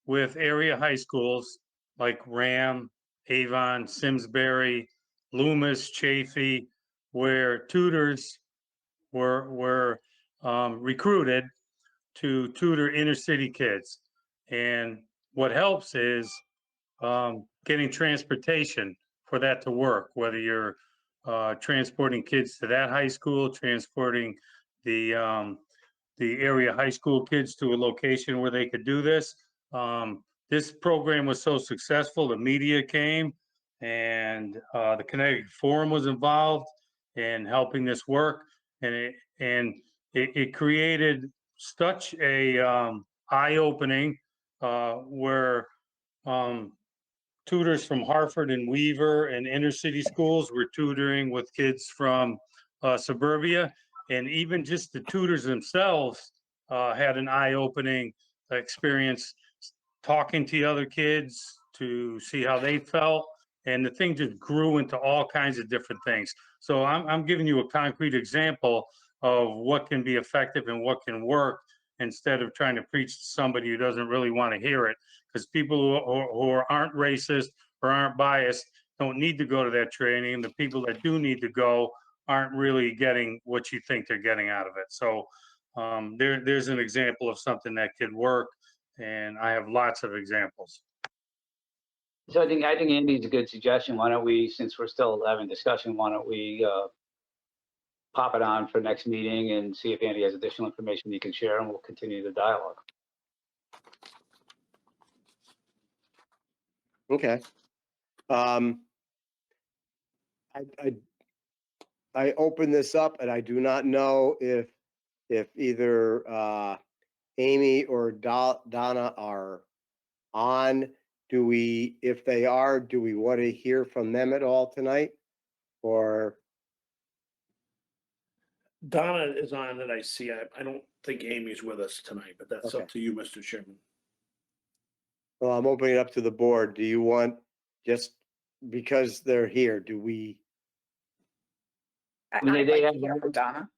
with area high schools like Ram, Avon, Simsbury, Loomis, Chaffey, where tutors were recruited to tutor inner city kids. And what helps is getting transportation for that to work, whether you're transporting kids to that high school, transporting the area high school kids to a location where they could do this. This program was so successful, the media came, and the Connecticut Forum was involved in helping this work, and it created such a eye-opening where tutors from Hartford and Weaver and inner city schools were tutoring with kids from suburbia, and even just the tutors themselves had an eye-opening experience talking to the other kids to see how they felt. And the thing just grew into all kinds of different things. So I'm giving you a concrete example of what can be effective and what can work instead of trying to preach to somebody who doesn't really want to hear it. Because people who aren't racist or aren't biased don't need to go to that training. And the people that do need to go aren't really getting what you think they're getting out of it. So there's an example of something that could work. And I have lots of examples.
So I think Andy's a good suggestion. Why don't we, since we're still having discussion, why don't we pop it on for next meeting and see if Andy has additional information he can share, and we'll continue the dialogue.
Okay. I open this up and I do not know if either Amy or Donna are on. If they are, do we want to hear from them at all tonight? Or,
Donna is on that I see. I don't think Amy's with us tonight, but that's
Okay.
up to you, Mr. Chairman.
well, I'm opening it up to the board. Do you want, just because they're here, do we?
I-
I mean,
I'd
they
like to
have-
hear from Donna.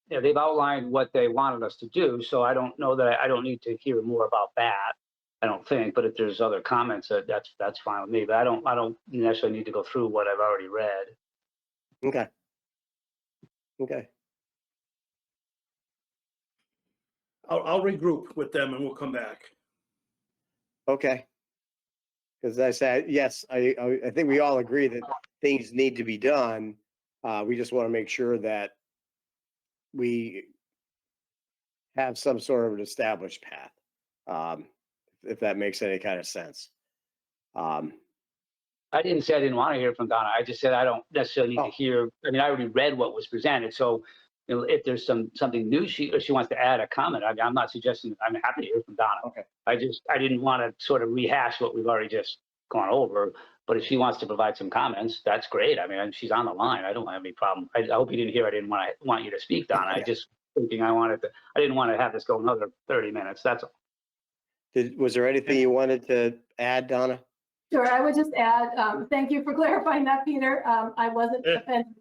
Yeah, they've outlined what they wanted us to do, so I don't know that I don't need to hear more about that. I don't think, but if there's other comments, that's fine with me. But I don't necessarily need to go through what I've already read.
Okay. Okay.
I'll regroup with them and we'll come back.
Okay. Because I said, yes, I think we all agree that things need to be done. We just want to make sure that we have some sort of an established path. If that makes any kind of sense.
I didn't say I didn't want to hear from Donna. I just said I don't necessarily need
Oh.
to hear. I mean, I already read what was presented. So, you know, if there's something new she wants to add a comment, I'm not suggesting. I'm happy to hear from Donna.
Okay.
I didn't want to sort of rehash what we've already just gone over. But if she wants to provide some comments, that's great. I mean, she's on the line. I don't have any problem. I hope you didn't hear. I didn't want you to speak, Donna. I just thinking I didn't want to have this go another 30 minutes. That's all.
Was there anything you wanted to add, Donna?
Sure, I would just add, thank you for clarifying that, Peter. I wasn't offended.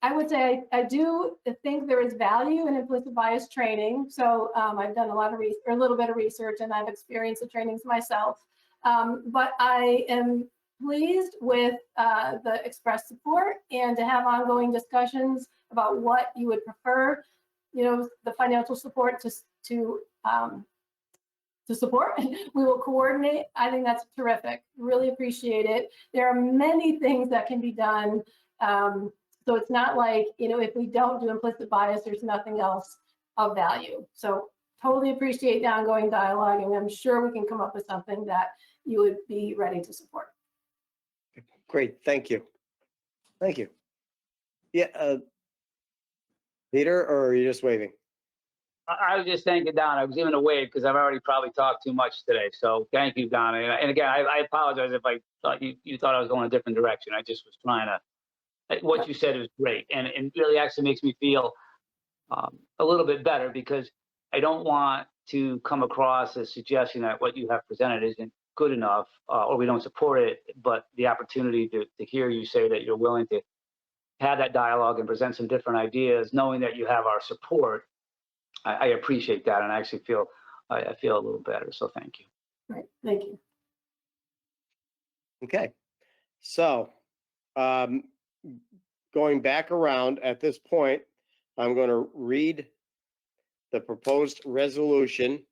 I would say I do think there is value in implicit bias training. So I've done a little bit of research, and I've experienced the trainings myself. But I am pleased with the expressed support and to have ongoing discussions about what you would prefer, you know, the financial support to support. We will coordinate. I think that's terrific. Really appreciate it. There are many things that can be done. So it's not like, you know, if we don't do implicit bias, there's nothing else of value. So totally appreciate the ongoing dialogue, and I'm sure we can come up with something that you would be ready to support.
Great, thank you. Thank you. Yeah, Peter, or are you just waving?
I was just thanking Donna. I was giving a wave because I've already probably talked too much today. So thank you, Donna. And again, I apologize if I thought you thought I was going a different direction. I just was trying to, what you said was great. And it really actually makes me feel a little bit better, because I don't want to come across as suggesting that what you have presented isn't good enough, or we don't support it. But the opportunity to hear you say that you're willing to have that dialogue and present some different ideas, knowing that you have our support, I appreciate that, and I actually feel I feel a little better. So thank you.
Right, thank you.
Okay, so going back around at this point, I'm going to read the proposed resolution,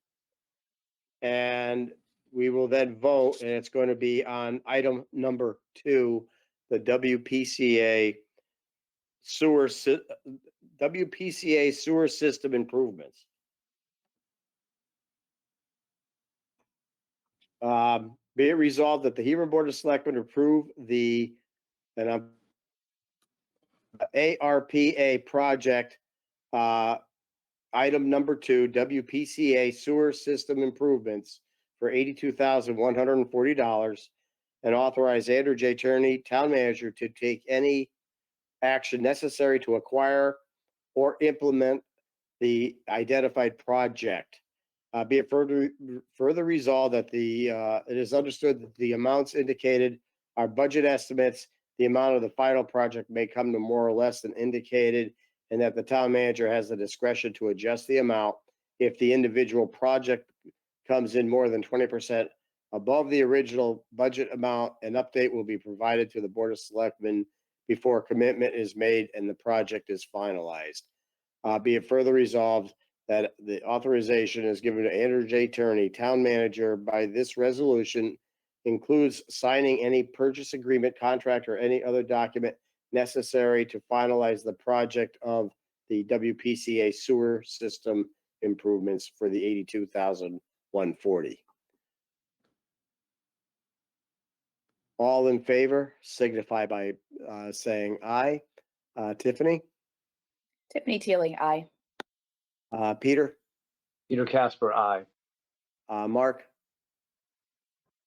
and we will then vote, and it's going to be on item number 2, the WPCA sewer system improvements. Be it resolved that the Hebron Board of Selectmen approve the ARPA project, item number 2, WPCA sewer system improvements for $82,140, and authorize Andrew J. Tierney, town manager, to take any action necessary to acquire or implement the identified project. Be it further resolved that it is understood that the amounts indicated are budget estimates. The amount of the final project may come to more or less than indicated, and that the town manager has the discretion to adjust the amount if the individual project comes in more than 20% above the original budget amount. An update will be provided to the Board of Selectmen before commitment is made and the project is finalized. Be it further resolved that the authorization is given to Andrew J. Turney, town manager, by this resolution includes signing any purchase agreement, contract, or any other document necessary to finalize the project of the WPCA sewer system improvements for the 82,140. All in favor signify by saying aye. Tiffany,
Tiffany Teely, aye.
Peter,
Peter Casper, aye.
Mark,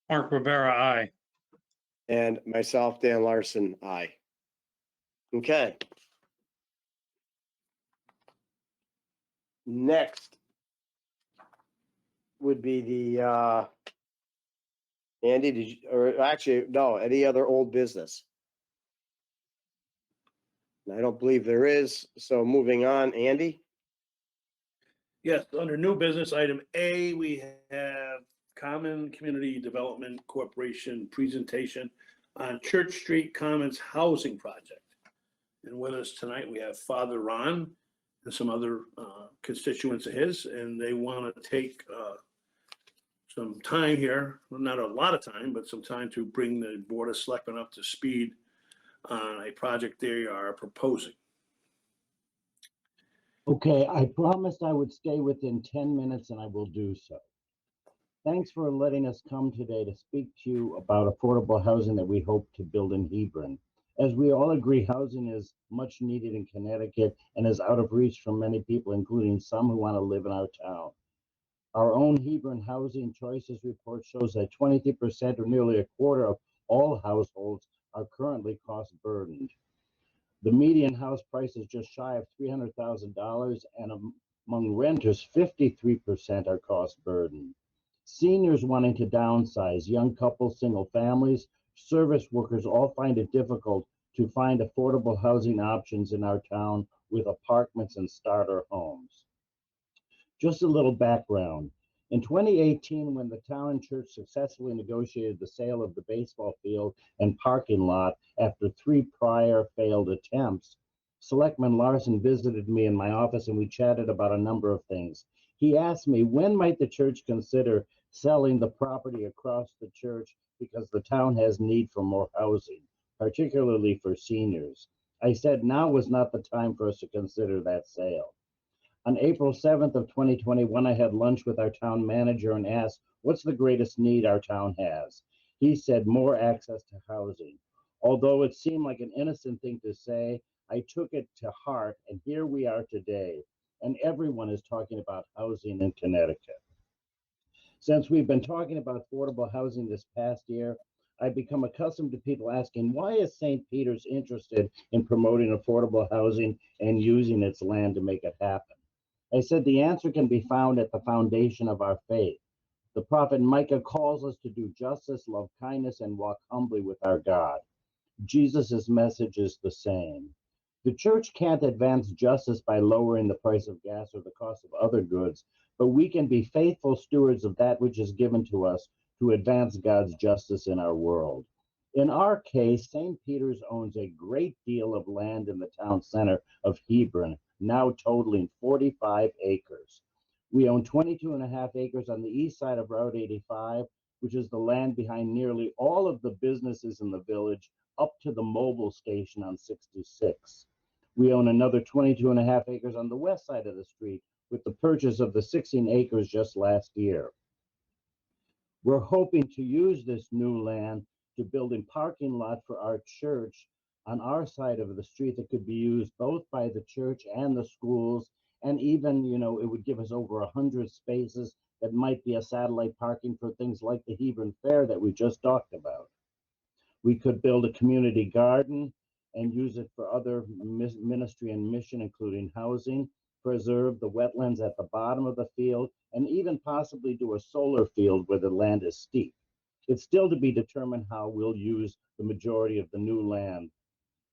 Mark Rivera, aye.
and myself, Dan Larson, aye. Okay. Next would be the Andy, did you, or actually, no, any other old business? I don't believe there is. So moving on, Andy?
Yes, under new business, item A, we have Common Community Development Corporation presentation on Church Street Commons Housing Project. And with us tonight, we have Father Ron and some other constituents of his, and they want to take some time here, well, not a lot of time, but some time to bring the Board of Selectmen up to speed on a project they are proposing.
Okay, I promised I would stay within 10 minutes and I will do so. Thanks for letting us come today to speak to you about affordable housing that we hope to build in Hebron. As we all agree, housing is much needed in Connecticut and is out of reach for many people, including some who want to live in our town. Our own Hebron Housing Choices report shows that 23% or nearly a quarter of all households are currently cost burdened. The median house price is just shy of $300,000, and among renters, 53% are cost burdened. Seniors wanting to downsize, young couples, single families, service workers all find it difficult to find affordable housing options in our town with apartments and starter homes. Just a little background. In 2018, when the town and church successfully negotiated the sale of the baseball field and parking lot after 3 prior failed attempts, Selectman Larson visited me in my office and we chatted about a number of things. He asked me, when might the church consider selling the property across the church because the town has need for more housing, particularly for seniors? I said now was not the time for us to consider that sale. On April 7th of 2021, I had lunch with our town manager and asked, what's the greatest need our town has? He said, more access to housing. Although it seemed like an innocent thing to say, I took it to heart, and here we are today, and everyone is talking about housing in Connecticut. Since we've been talking about affordable housing this past year, I've become accustomed to people asking, why is St. Peter's interested in promoting affordable housing and using its land to make it happen? I said the answer can be found at the foundation of our faith. The prophet Micah calls us to do justice, love kindness, and walk humbly with our God. Jesus' message is the same. The church can't advance justice by lowering the price of gas or the cost of other goods, but we can be faithful stewards of that which is given to us to advance God's justice in our world. In our case, St. Peter's owns a great deal of land in the town center of Hebron, now totaling 45 acres. We own 22.5 acres on the east side of Route 85, which is the land behind nearly all of the businesses in the village up to the mobile station on 66. We own another 22.5 acres on the west side of the street with the purchase of the 16 acres just last year. We're hoping to use this new land to build a parking lot for our church on our side of the street that could be used both by the church and the schools, and even, it would give us over 100 spaces that might be a satellite parking for things like the Hebron Fair that we just talked about. We could build a community garden and use it for other ministry and mission, including housing. preserve the wetlands at the bottom of the field, and even possibly do a solar field where the land is steep. It's still to be determined how we'll use the majority of the new land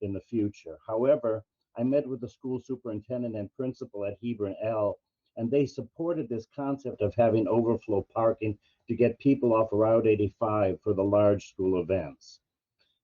in the future. However, I met with the school superintendent and principal at Hebron L, and they supported this concept of having overflow parking to get people off Route 85 for the large school events.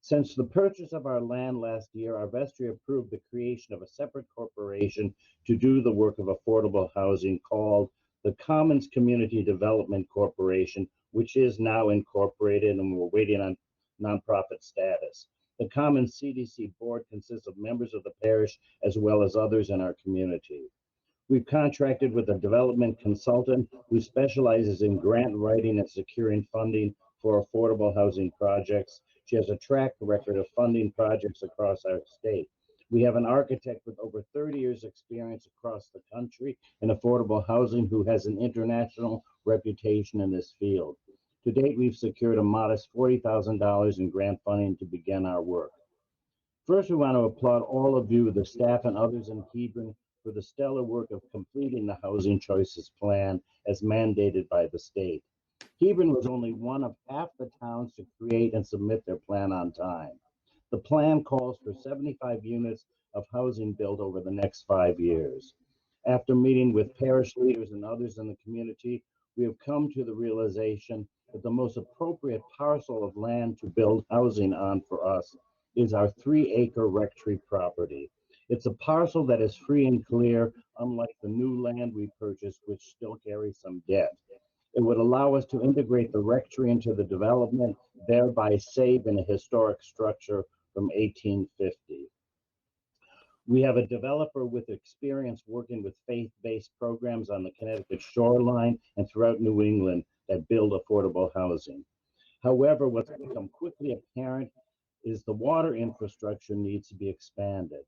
Since the purchase of our land last year, our vestry approved the creation of a separate corporation to do the work of affordable housing called the Commons Community Development Corporation, which is now incorporated, and we're waiting on nonprofit status. The Commons CDC board consists of members of the parish as well as others in our community. We've contracted with a development consultant who specializes in grant writing and securing funding for affordable housing projects. She has a track record of funding projects across our state. We have an architect with over 30 years experience across the country in affordable housing who has an international reputation in this field. To date, we've secured a modest $40,000 in grant funding to begin our work. First, we want to applaud all of you, the staff and others in Hebron, for the stellar work of completing the Housing Choices Plan as mandated by the state. Hebron was only one of half the towns to create and submit their plan on time. The plan calls for 75 units of housing built over the next 5 years. After meeting with parish leaders and others in the community, we have come to the realization that the most appropriate parcel of land to build housing on for us is our 3-acre rectory property. It's a parcel that is free and clear, unlike the new land we purchased, which still carries some debt. It would allow us to integrate the rectory into the development, thereby saving a historic structure from 1850. We have a developer with experience working with faith-based programs on the Connecticut shoreline and throughout New England that build affordable housing. However, what's become quickly apparent is the water infrastructure needs to be expanded.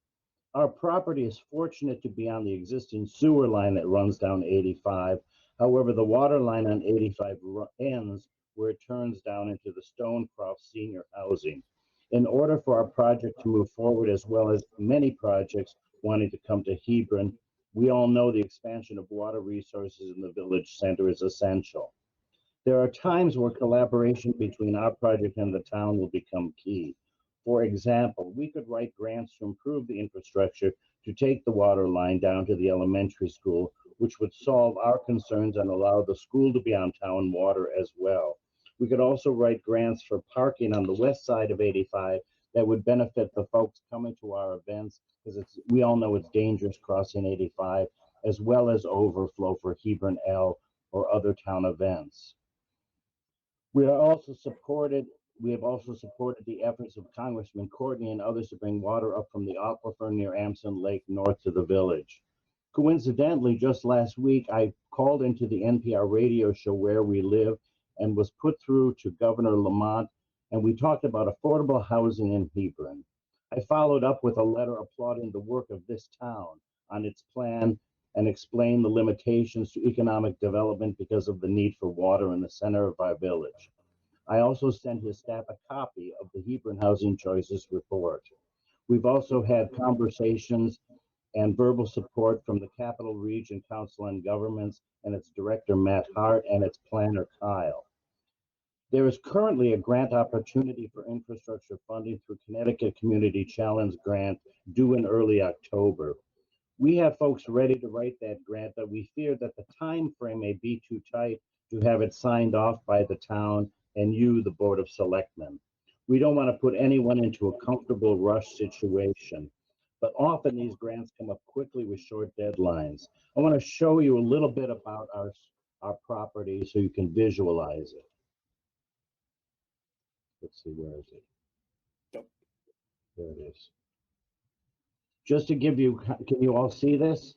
Our property is fortunate to be on the existing sewer line that runs down 85. However, the water line on 85 ends where it turns down into the Stonecroft senior housing. In order for our project to move forward, as well as many projects wanting to come to Hebron, we all know the expansion of water resources in the village center is essential. There are times where collaboration between our project and the town will become key. For example, we could write grants to improve the infrastructure to take the water line down to the elementary school, which would solve our concerns and allow the school to be on town water as well. We could also write grants for parking on the west side of 85 that would benefit the folks coming to our events, because we all know it's dangerous crossing 85, as well as overflow for Hebron L or other town events. We have also supported the efforts of Congressman Courtney and others to bring water up from the aquifer near Amson Lake north to the village. Coincidentally, just last week, I called into the NPR radio show Where We Live and was put through to Governor Lamont, and we talked about affordable housing in Hebron. I followed up with a letter applauding the work of this town on its plan and explained the limitations to economic development because of the need for water in the center of our village. I also sent his staff a copy of the Hebron Housing Choices report. We've also had conversations and verbal support from the Capital Region Council on Governments and its director, Matt Hart, and its planner, Kyle. There is currently a grant opportunity for infrastructure funding through Connecticut Community Challenge Grant due in early October. We have folks ready to write that grant, but we fear that the time frame may be too tight to have it signed off by the town and you, the Board of Selectmen. We don't want to put anyone into a comfortable rush situation, but often these grants come up quickly with short deadlines. I want to show you a little bit about our property so you can visualize it. Let's see, where is it?
Yep.
There it is. Just to give you, can you all see this?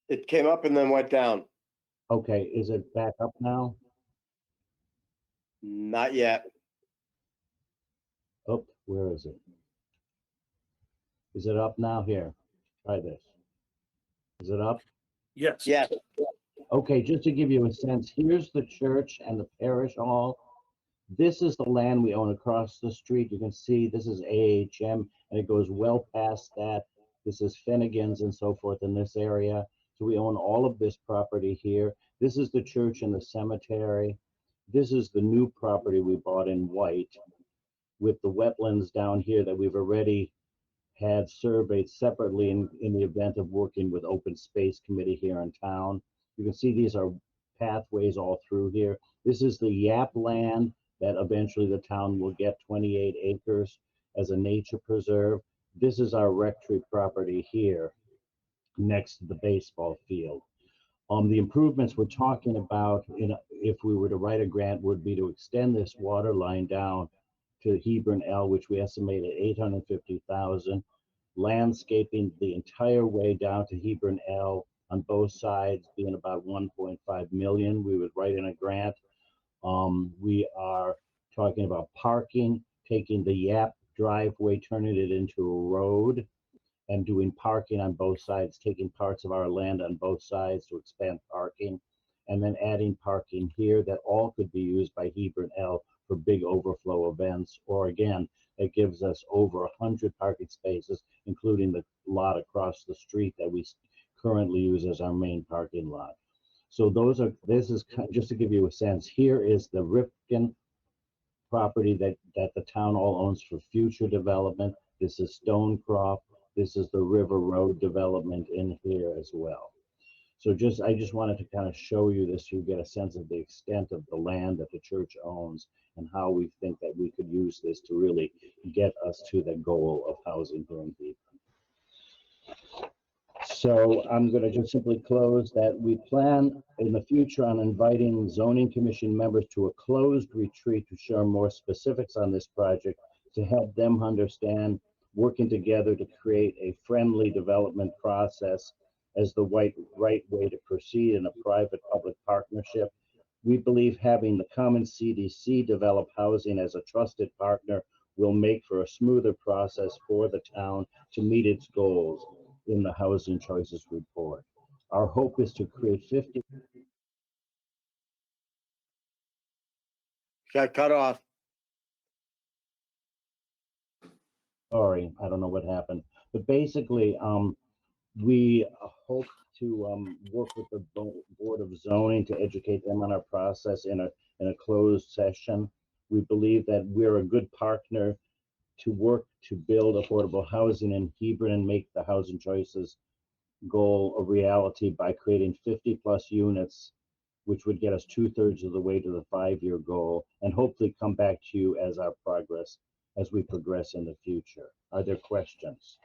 It came up and then went down.
Okay, is it back up now?
Not yet.
Oh, where is it? Is it up now? Here, try this. Is it up?
Yes.
Yes.
Okay, just to give you a sense, here's the church and the parish hall. This is the land we own across the street. You can see this is AHM, and it goes well past that. This is Finnegan's and so forth in this area. So we own all of this property here. This is the church and the cemetery. This is the new property we bought in white with the wetlands down here that we've already had surveyed separately in the event of working with open space committee here in town. You can see these are pathways all through here. This is the YAP land that eventually the town will get 28 acres as a nature preserve. This is our rectory property here next to the baseball field. The improvements we're talking about, if we were to write a grant, would be to extend this water line down to Hebron L, which we estimate at 850,000. Landscaping the entire way down to Hebron L on both sides being about 1.5 million. We would write in a grant. We are talking about parking, taking the YAP driveway, turning it into a road, and doing parking on both sides, taking parts of our land on both sides to expand parking, and then adding parking here that all could be used by Hebron L for big overflow events. Or again, it gives us over 100 parking spaces, including the lot across the street that we currently use as our main parking lot. So this is just to give you a sense. Here is the Ripken property that the town all owns for future development. This is Stonecroft. This is the River Road development in here as well. So I just wanted to kind of show you this so you get a sense of the extent of the land that the church owns and how we think that we could use this to really get us to the goal of housing here in Hebron. So I'm going to just simply close that we plan in the future on inviting zoning commission members to a closed retreat to share more specifics on this project to help them understand working together to create a friendly development process as the right way to proceed in a private-public partnership. We believe having the common CDC develop housing as a trusted partner will make for a smoother process for the town to meet its goals in the Housing Choices Report. Our hope is to create 50.
Got cut off.
Sorry, I don't know what happened. But basically, we hope to work with the Board of Zoning to educate them on our process in a closed session. We believe that we're a good partner to work to build affordable housing in Hebron and make the Housing Choices goal a reality by creating 50 plus units, which would get us 2/3 of the way to the 5-year goal, and hopefully come back to you as our progress as we progress in the future. Are there questions?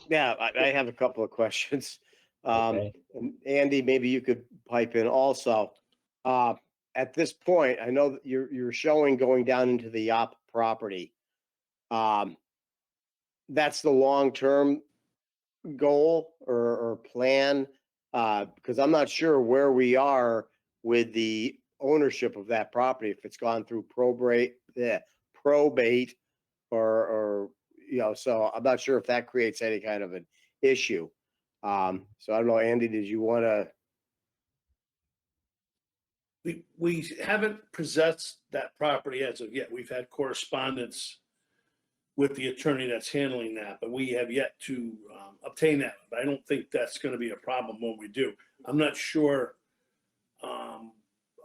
Yeah, I have a couple of questions.
Okay.
And Andy, maybe you could pipe in also. At this point, I know that you're showing going down into the YAP property. That's the long-term goal or plan, because I'm not sure where we are with the ownership of that property, if it's gone through probate, or so I'm not sure if that creates any kind of an issue. So I don't know, Andy, did you want to?
We haven't possessed that property as of yet. We've had correspondence with the attorney that's handling that, but we have yet to obtain that. But I don't think that's going to be a problem when we do. I'm not sure.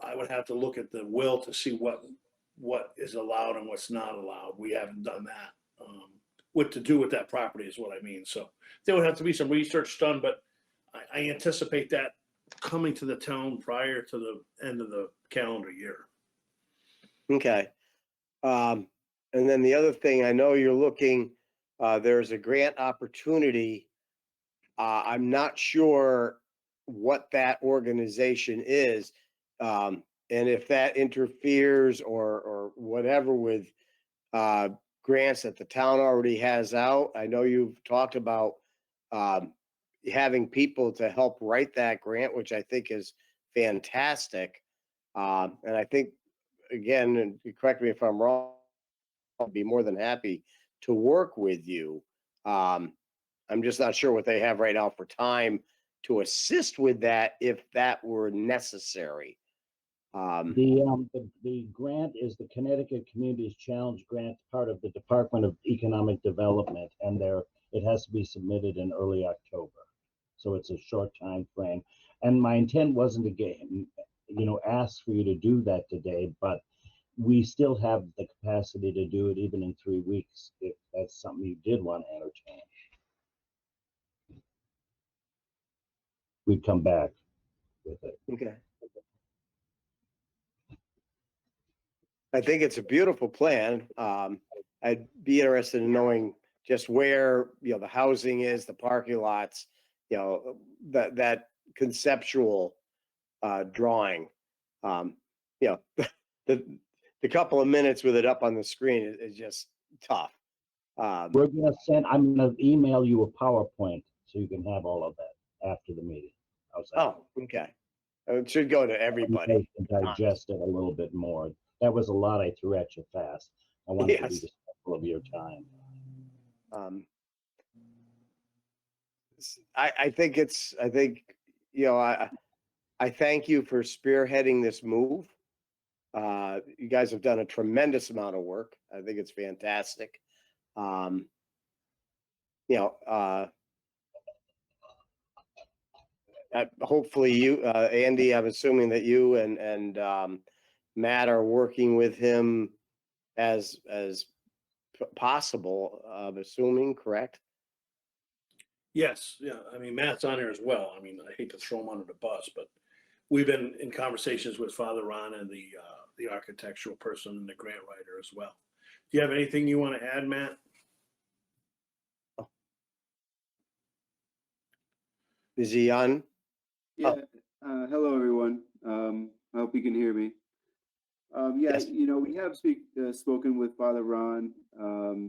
I would have to look at the will to see what is allowed and what's not allowed. We haven't done that. What to do with that property is what I mean. So there would have to be some research done, but I anticipate that coming to the town prior to the end of the calendar year.
Okay. And then the other thing, I know you're looking, there's a grant opportunity. I'm not sure what that organization is. And if that interferes or whatever with grants that the town already has out. I know you've talked about having people to help write that grant, which I think is fantastic. And I think, again, and correct me if I'm wrong, I'll be more than happy to work with you. I'm just not sure what they have right now for time to assist with that if that were necessary.
The grant is the Connecticut Communities Challenge Grant, part of the Department of Economic Development, and it has to be submitted in early October. So it's a short time frame. And my intent wasn't to get, ask for you to do that today, but we still have the capacity to do it even in 3 weeks, if that's something you did want to entertain. We'd come back with it.
Okay. I think it's a beautiful plan. I'd be interested in knowing just where, the housing is, the parking lots, that conceptual drawing. The the couple of minutes with it up on the screen is just tough.
I'm gonna email you a PowerPoint so you can have all of that after the meeting. How's that?
Oh, okay. It should go to everybody.
You can digest it a little bit more. That was a lot I threw at you fast. I wanted to be
Yes.
respectful of your time.
I think I thank you for spearheading this move. You guys have done a tremendous amount of work. I think it's fantastic. Hopefully you, Andy, I'm assuming that you and Matt are working with him as possible. I'm assuming, correct?
Yes, yeah, I mean, Matt's on here as well. I mean, I hate to throw him under the bus, but we've been in conversations with Father Ron and the architectural person and the grant writer as well. Do you have anything you want to add, Matt?
Is he on?
Yeah. Hello, everyone. I hope you can hear me.
Yes.
We have spoken with Father Ron,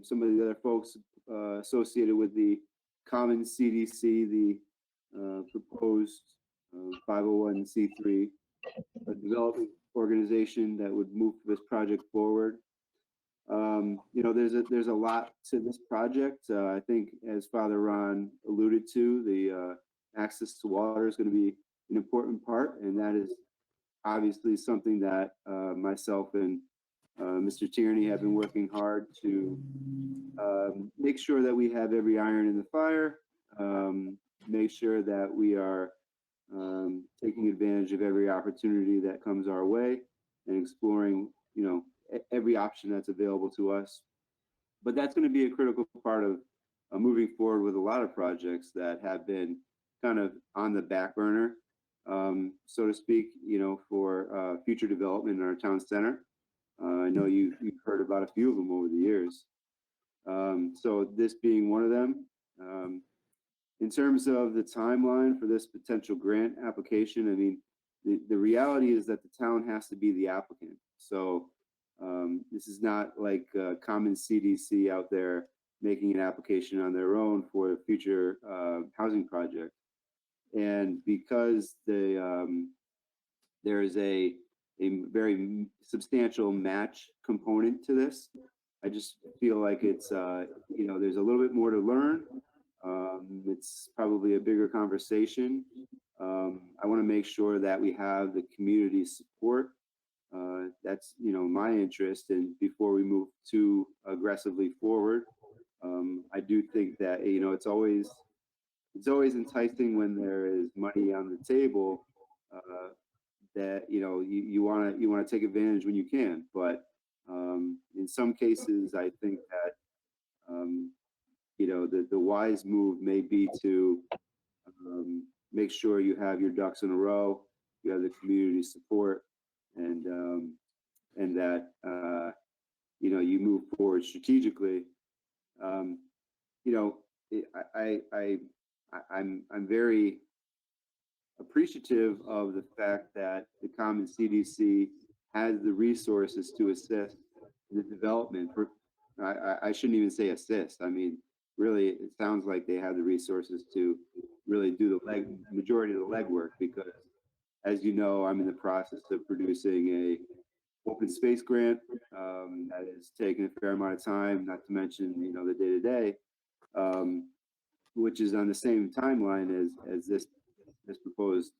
some of the other folks associated with the Common CDC, the proposed 501c3 development organization that would move this project forward. There's a lot to this project. I think, as Father Ron alluded to, the access to water is going to be an important part, and that is obviously something that myself and Mr. Tierney have been working hard to make sure that we have every iron in the fire, make sure that we are taking advantage of every opportunity that comes our way and exploring, every option that's available to us. But that's going to be a critical part of moving forward with a lot of projects that have been kind of on the back burner, so to speak, for future development in our town center. I know you've heard about a few of them over the years. So this being one of them. In terms of the timeline for this potential grant application, I mean, the reality is that the town has to be the applicant. So this is not like Common CDC out there making an application on their own for a future housing project. And because there is a very substantial match component to this, I just feel like it's there's a little bit more to learn. It's probably a bigger conversation. I want to make sure that we have the community support. That's my interest, and before we move too aggressively forward, I do think that it's always enticing when there is money on the table, that you want to take advantage when you can. But in some cases, I think that the wise move may be to make sure you have your ducks in a row, you have the community support, and that you move forward strategically. I'm very appreciative of the fact that the Common CDC has the resources to assist the development. I shouldn't even say assist. I mean, really, it sounds like they have the resources to really do the majority of the legwork, because, as you know, I'm in the process of producing a open space grant that is taking a fair amount of time, not to mention, the day-to-day, which is on the same timeline as this proposed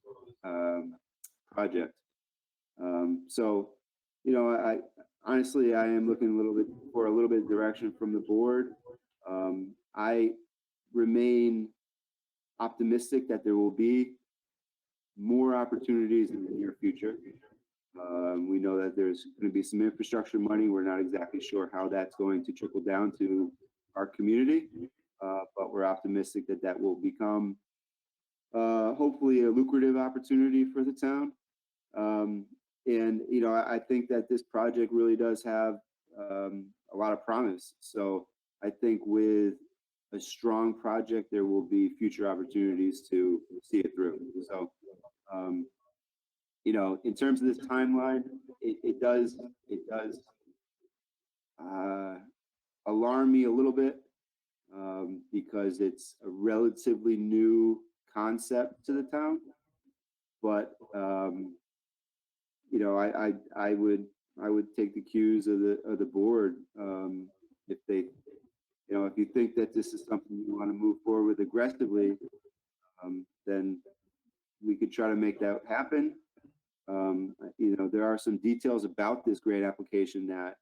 project. So, I honestly, I am looking a little bit of direction from the board. I remain optimistic that there will be more opportunities in the near future. We know that there's going to be some infrastructure money. We're not exactly sure how that's going to trickle down to our community, but we're optimistic that that will become hopefully a lucrative opportunity for the town. And, you know, I think that this project really does have a lot of promise. So I think with a strong project, there will be future opportunities to see it through. So, you know, in terms of this timeline, it does alarm me a little bit because it's a relatively new concept to the town. But you know, I would take the cues of the board if they, you know, if you think that this is something you want to move forward with aggressively, then we could try to make that happen. You know, there are some details about this grant application that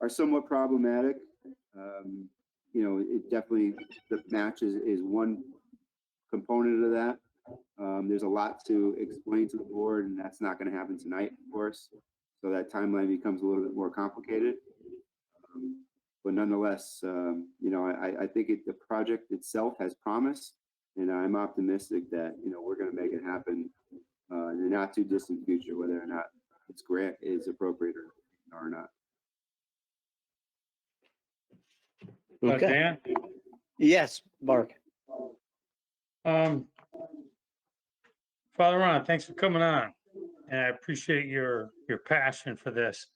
are somewhat problematic. You know, it definitely, the match is one component of that. There's a lot to explain to the board, and that's not going to happen tonight, of course. So that timeline becomes a little bit more complicated. But nonetheless, you know, I think the project itself has promise, and I'm optimistic that, you know, we're going to make it happen in the not too distant future, whether or not its grant is appropriate or not.
Okay.
Dan?
Yes, Mark.
Father Ron, thanks for coming on, and I appreciate your passion for this.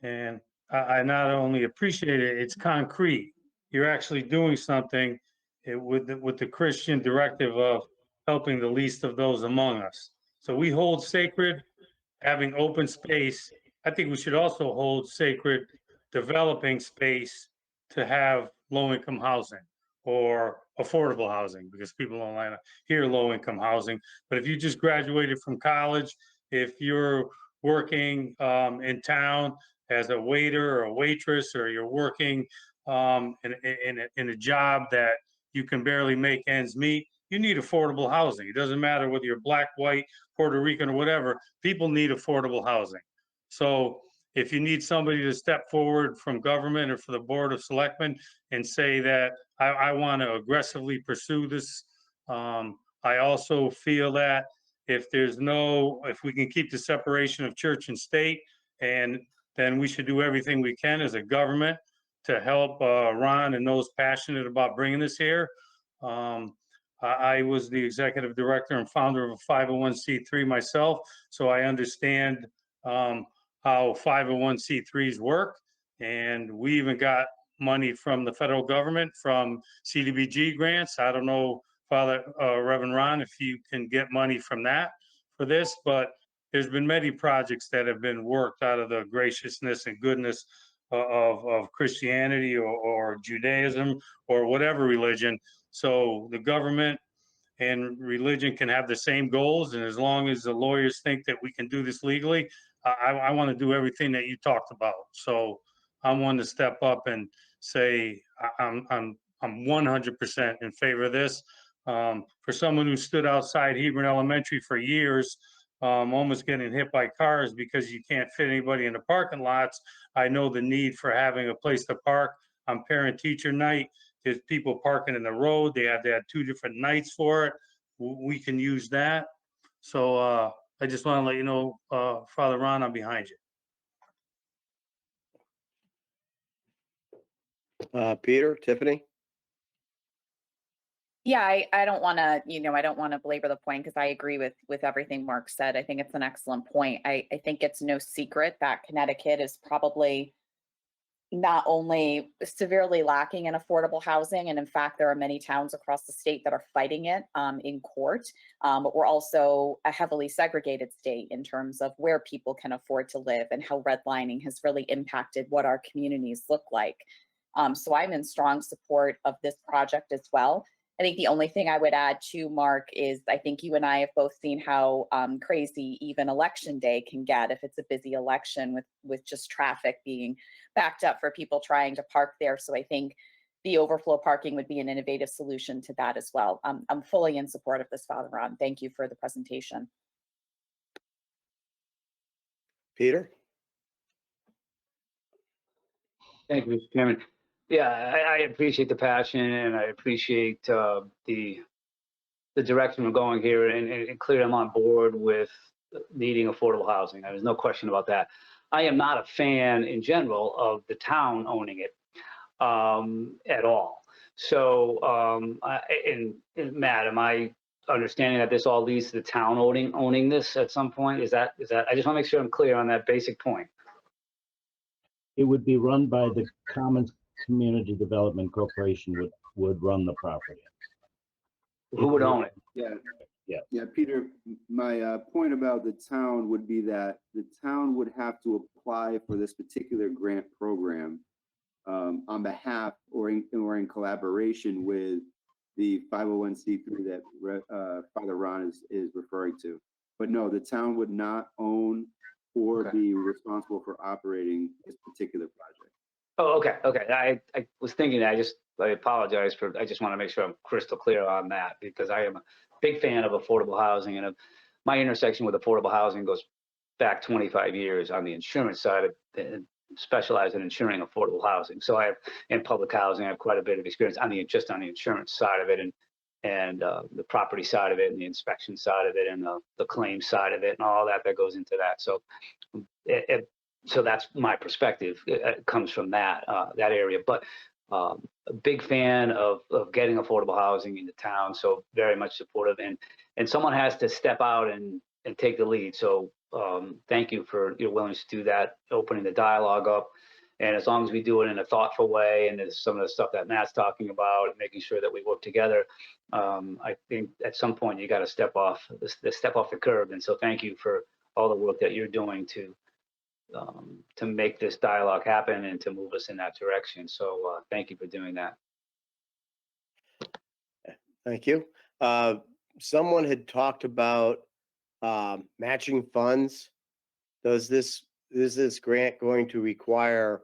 And I not only appreciate it, it's concrete. You're actually doing something with the Christian directive of helping the least of those among us. So we hold sacred having open space. I think we should also hold sacred developing space to have low-income housing or affordable housing, because people don't like to hear low-income housing. But if you just graduated from college, if you're working in town as a waiter or a waitress, or you're working in a job that you can barely make ends meet, you need affordable housing. It doesn't matter whether you're black, white, Puerto Rican, or whatever. People need affordable housing. So if you need somebody to step forward from government or for the Board of Selectmen and say that I want to aggressively pursue this, I also feel that if we can keep the separation of church and state, and then we should do everything we can as a government to help Ron and those passionate about bringing this here. I was the executive director and founder of a 501c3 myself, so I understand how 501c3s work. And we even got money from the federal government from CDBG grants. I don't know, Father Reverend Ron, if you can get money from that for this, but there's been many projects that have been worked out of the graciousness and goodness of Christianity or Judaism or whatever religion. So the government and religion can have the same goals, and as long as the lawyers think that we can do this legally, I want to do everything that you talked about. So I'm one to step up and say I'm 100% in favor of this. For someone who stood outside Hebron Elementary for years, almost getting hit by cars because you can't fit anybody in the parking lots, I know the need for having a place to park on parent-teacher night. There's people parking in the road. They had 2 different nights for it. We can use that. So I just want to let you know, Father Ron, I'm behind you.
Peter, Tiffany?
Yeah, I don't want to, I don't want to belabor the point, because I agree with everything Mark said. I think it's an excellent point. I think it's no secret that Connecticut is probably not only severely lacking in affordable housing, and in fact, there are many towns across the state that are fighting it in court, but we're also a heavily segregated state in terms of where people can afford to live and how redlining has really impacted what our communities look like. So I'm in strong support of this project as well. I think the only thing I would add to Mark is I think you and I have both seen how crazy even election day can get if it's a busy election with just traffic being backed up for people trying to park there. So I think the overflow parking would be an innovative solution to that as well. I'm fully in support of this, Father Ron. Thank you for the presentation.
Peter?
Thank you, Mr. Chairman. Yeah, I appreciate the passion and I appreciate the direction we're going here, and clearly I'm on board with needing affordable housing. There's no question about that. I am not a fan in general of the town owning it at all. So, and Matt, am I understanding that this all leads to the town owning this at some point? Is that, I just want to make sure I'm clear on that basic point.
It would be run by the Commons Community Development Corporation would run the property.
Who would own it?
Yeah.
Yes.
Yeah, Peter, my point about the town would be that the town would have to apply for this particular grant program on behalf or in collaboration with the 501c3 that Father Ron is referring to. But no, the town would not own or
Okay.
be responsible for operating this particular project.
Oh, okay. I was thinking that. I apologize I just want to make sure I'm crystal clear on that, because I am a big fan of affordable housing, and my intersection with affordable housing goes back 25 years on the insurance side of specialize in insuring affordable housing. So in public housing, I have quite a bit of experience just on the insurance side of it, and the property side of it, and the inspection side of it, and the claim side of it, and all that goes into that. So so that's my perspective. It comes from that area. But a big fan of getting affordable housing into town. So very much supportive. And someone has to step out and take the lead. So thank you for your willingness to do that, opening the dialogue up. And as long as we do it in a thoughtful way, and there's some of the stuff that Matt's talking about, making sure that we work together, I think at some point you got to step off the curb. And so thank you for all the work that you're doing to make this dialogue happen and to move us in that direction. So thank you for doing that.
Thank you. Someone had talked about matching funds. Is this grant going to require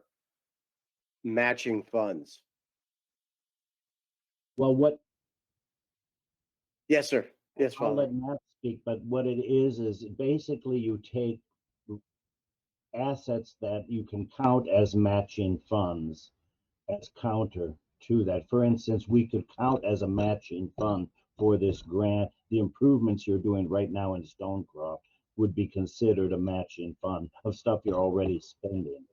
matching funds?
Well,
Yes, sir. Yes,
I'll
Father.
let Matt speak, but what it is basically you take assets that you can count as matching funds as counter to that. For instance, we could count as a matching fund for this grant. The improvements you're doing right now in Stonecroft would be considered a matching fund of stuff you're already spending.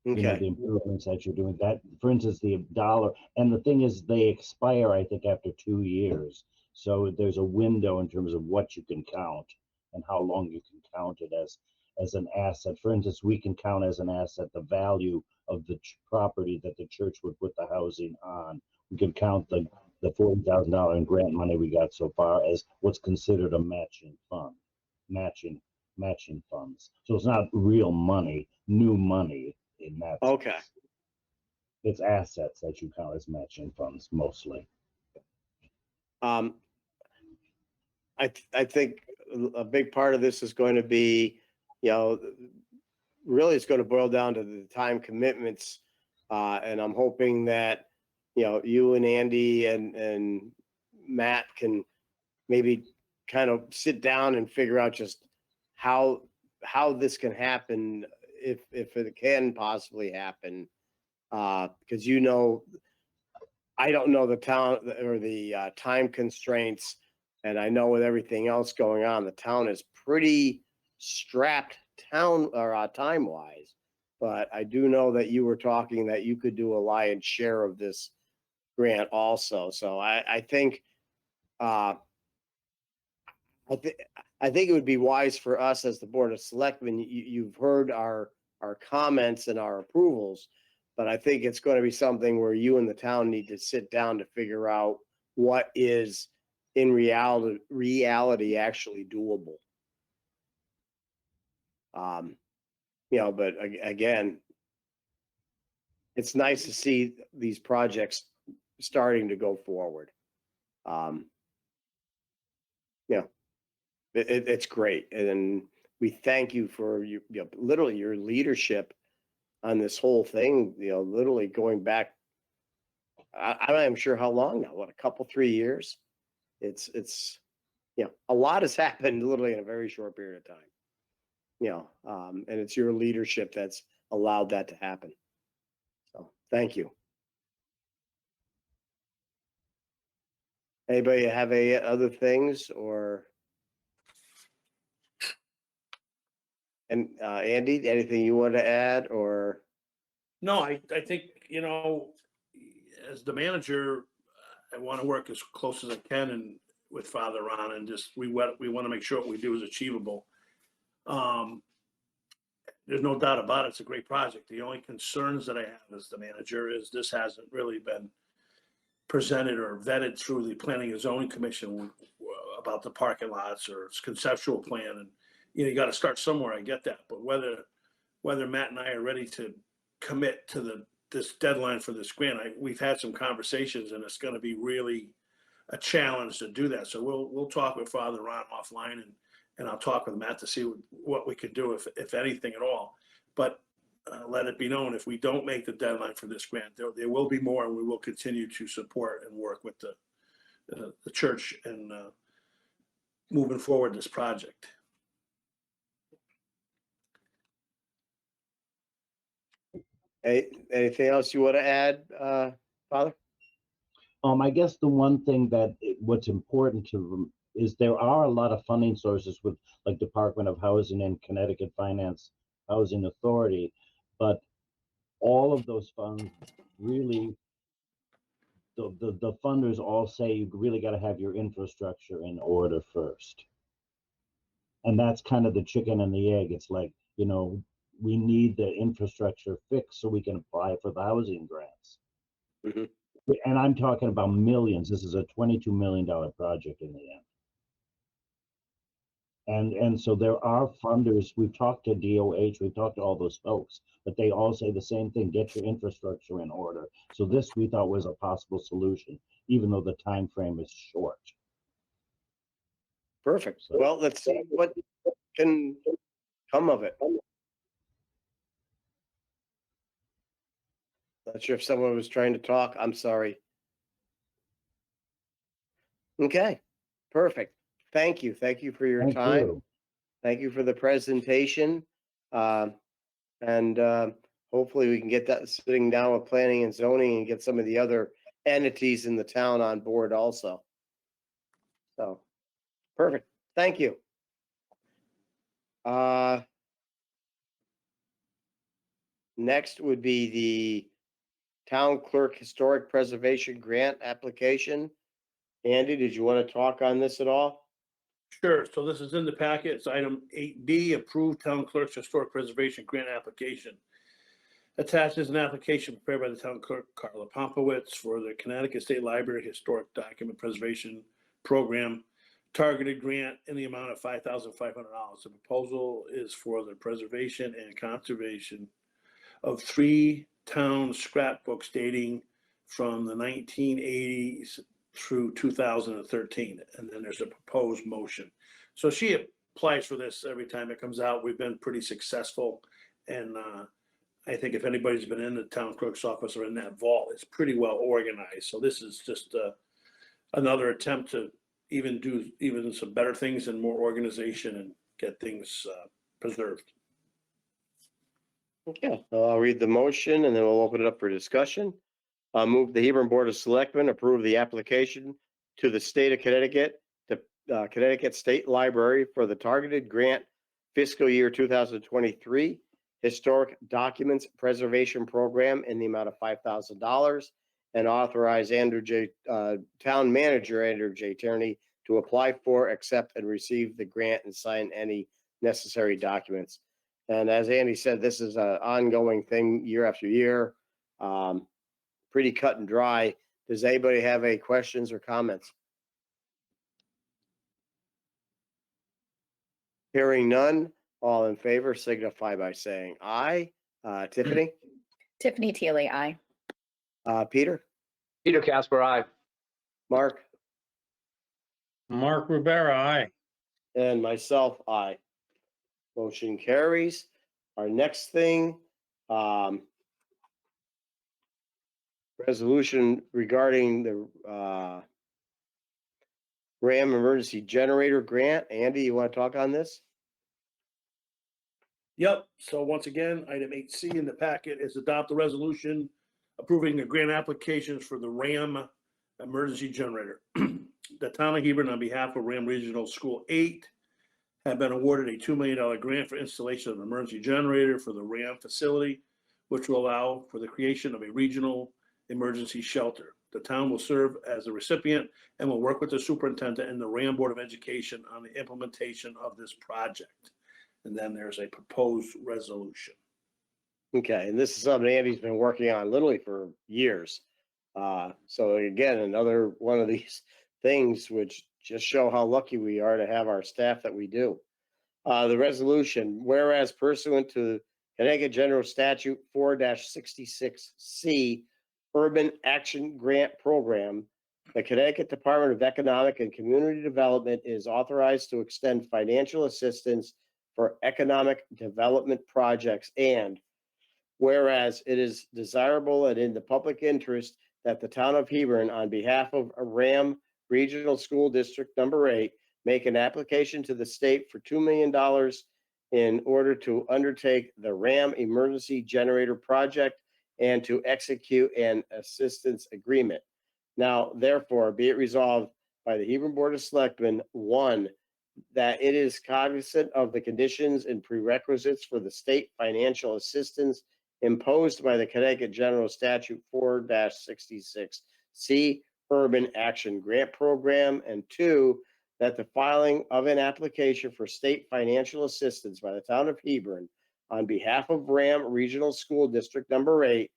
You know,
Okay.
the improvements that you're doing. That, for instance, the dollar, and the thing is, they expire, I think, after 2 years. So there's a window in terms of what you can count and how long you can count it as an asset. For instance, we can count as an asset the value of the property that the church would put the housing on. We can count the $40,000 in grant money we got so far as what's considered a matching fund, matching funds. So it's not real money, new money in that.
Okay.
sense. It's assets that you count as matching funds mostly.
I think a big part of this is going to be, really it's going to boil down to the time commitments. And I'm hoping that, you and Andy and Matt can maybe kind of sit down and figure out just how this can happen, if it can possibly happen. Because, I don't know the town or the time constraints. And I know with everything else going on, the town is pretty strapped time wise. But I do know that you were talking that you could do a lion's share of this grant also. So I think I think it would be wise for us as the Board of Selectmen. You've heard our comments and our approvals, but I think it's going to be something where you and the town need to sit down to figure out what is in reality actually doable. But again, it's nice to see these projects starting to go forward. It's great, and we thank you for literally your leadership on this whole thing, literally going back, I'm not even sure how long now, what, a couple, 3 years? It's, a lot has happened literally in a very short period of time. And it's your leadership that's allowed that to happen. So thank you. Anybody have any other things or? And Andy, anything you want to add or?
No, I think, as the manager, I want to work as close as I can and with Father Ron and just, we want to make sure what we do is achievable. There's no doubt about it. It's a great project. The only concerns that I have as the manager is this hasn't really been presented or vetted through the Planning and Zoning Commission about the parking lots or its conceptual plan. And, you got to start somewhere. I get that. But whether Matt and I are ready to commit to this deadline for this grant, we've had some conversations and it's going to be really a challenge to do that. So we'll talk with Father Ron offline and I'll talk with Matt to see what we could do, if anything at all. But let it be known, if we don't make the deadline for this grant, there will be more, and we will continue to support and work with the church and moving forward this project.
Anything else you want to add, Father?
I guess the one thing what's important is there are a lot of funding sources with like Department of Housing and Connecticut Finance Housing Authority, but all of those funds really, the funders all say you really got to have your infrastructure in order first. And that's kind of the chicken and the egg. It's like, we need the infrastructure fixed so we can apply for the housing grants.
Mhm.
And I'm talking about millions. This is a $22 million project in the end. And so there are funders. We've talked to DOH, we've talked to all those folks, but they all say the same thing: get your infrastructure in order. So this we thought was a possible solution, even though the time frame is short.
Perfect. Well, let's see what can come of it. Not sure if someone was trying to talk. I'm sorry. Okay, perfect. Thank you. Thank you for your
Thank
time.
you.
Thank you for the presentation. And hopefully we can get that sitting down with planning and zoning and get some of the other entities in the town on board also. So, perfect. Thank you. Next would be the Town Clerk Historic Preservation Grant application. Andy, did you want to talk on this at all?
Sure. So this is in the packet. It's item 8B, approved town clerk's historic preservation grant application. Attaches an application prepared by the town clerk, Carla Pompowitz, for the Connecticut State Library Historic Document Preservation Program targeted grant in the amount of $5,500. The proposal is for the preservation and conservation of 3 town scrapbooks dating from the 1980s through 2013. And then there's a proposed motion. So she applies for this every time it comes out. We've been pretty successful. And I think if anybody's been in the town clerk's office or in that vault, it's pretty well organized. So this is just another attempt to do some better things and more organization and get things preserved.
Okay, I'll read the motion and then we'll open it up for discussion. Move the Hebron Board of Selectmen approve the application to the state of Connecticut, to Connecticut State Library for the targeted grant fiscal year 2023 Historic Documents Preservation Program in the amount of $5,000 and authorize Town Manager Andrew J. Tierney to apply for, accept, and receive the grant and sign any necessary documents. And as Andy said, this is an ongoing thing year after year. Pretty cut and dry. Does anybody have any questions or comments? Hearing none, all in favor signify by saying aye. Tiffany?
Tiffany Teely, aye.
Peter?
Peter Casper, aye.
Mark?
Mark Rivera, aye.
And myself, aye. Motion carries. Our next thing resolution regarding the, RAM emergency generator grant. Andy, you want to talk on this?
Yep, so once again, item 8C in the packet is adopt a resolution approving the grant applications for the RAM emergency generator. The town of Hebron, on behalf of RAM Regional School 8, have been awarded a $2 million grant for installation of an emergency generator for the RAM facility, which will allow for the creation of a regional emergency shelter. The town will serve as the recipient and will work with the superintendent and the RAM Board of Education on the implementation of this project. And then there's a proposed resolution.
Okay, and this is something Andy's been working on literally for years. So again, another one of these things which just show how lucky we are to have our staff that we do. The resolution, whereas pursuant to Connecticut General Statute 4-66C, Urban Action Grant Program, the Connecticut Department of Economic and Community Development is authorized to extend financial assistance for economic development projects, and whereas it is desirable and in the public interest that the town of Hebron, on behalf of RAM Regional School District Number 8, make an application to the state for $2 million in order to undertake the RAM emergency generator project and to execute an assistance agreement. Now, therefore, be it resolved by the Hebron Board of Selectmen, 1, that it is cognizant of the conditions and prerequisites for the state financial assistance imposed by the Connecticut General Statute 4-66C Urban Action Grant Program, and 2, that the filing of an application for state financial assistance by the town of Hebron on behalf of RAM Regional School District Number 8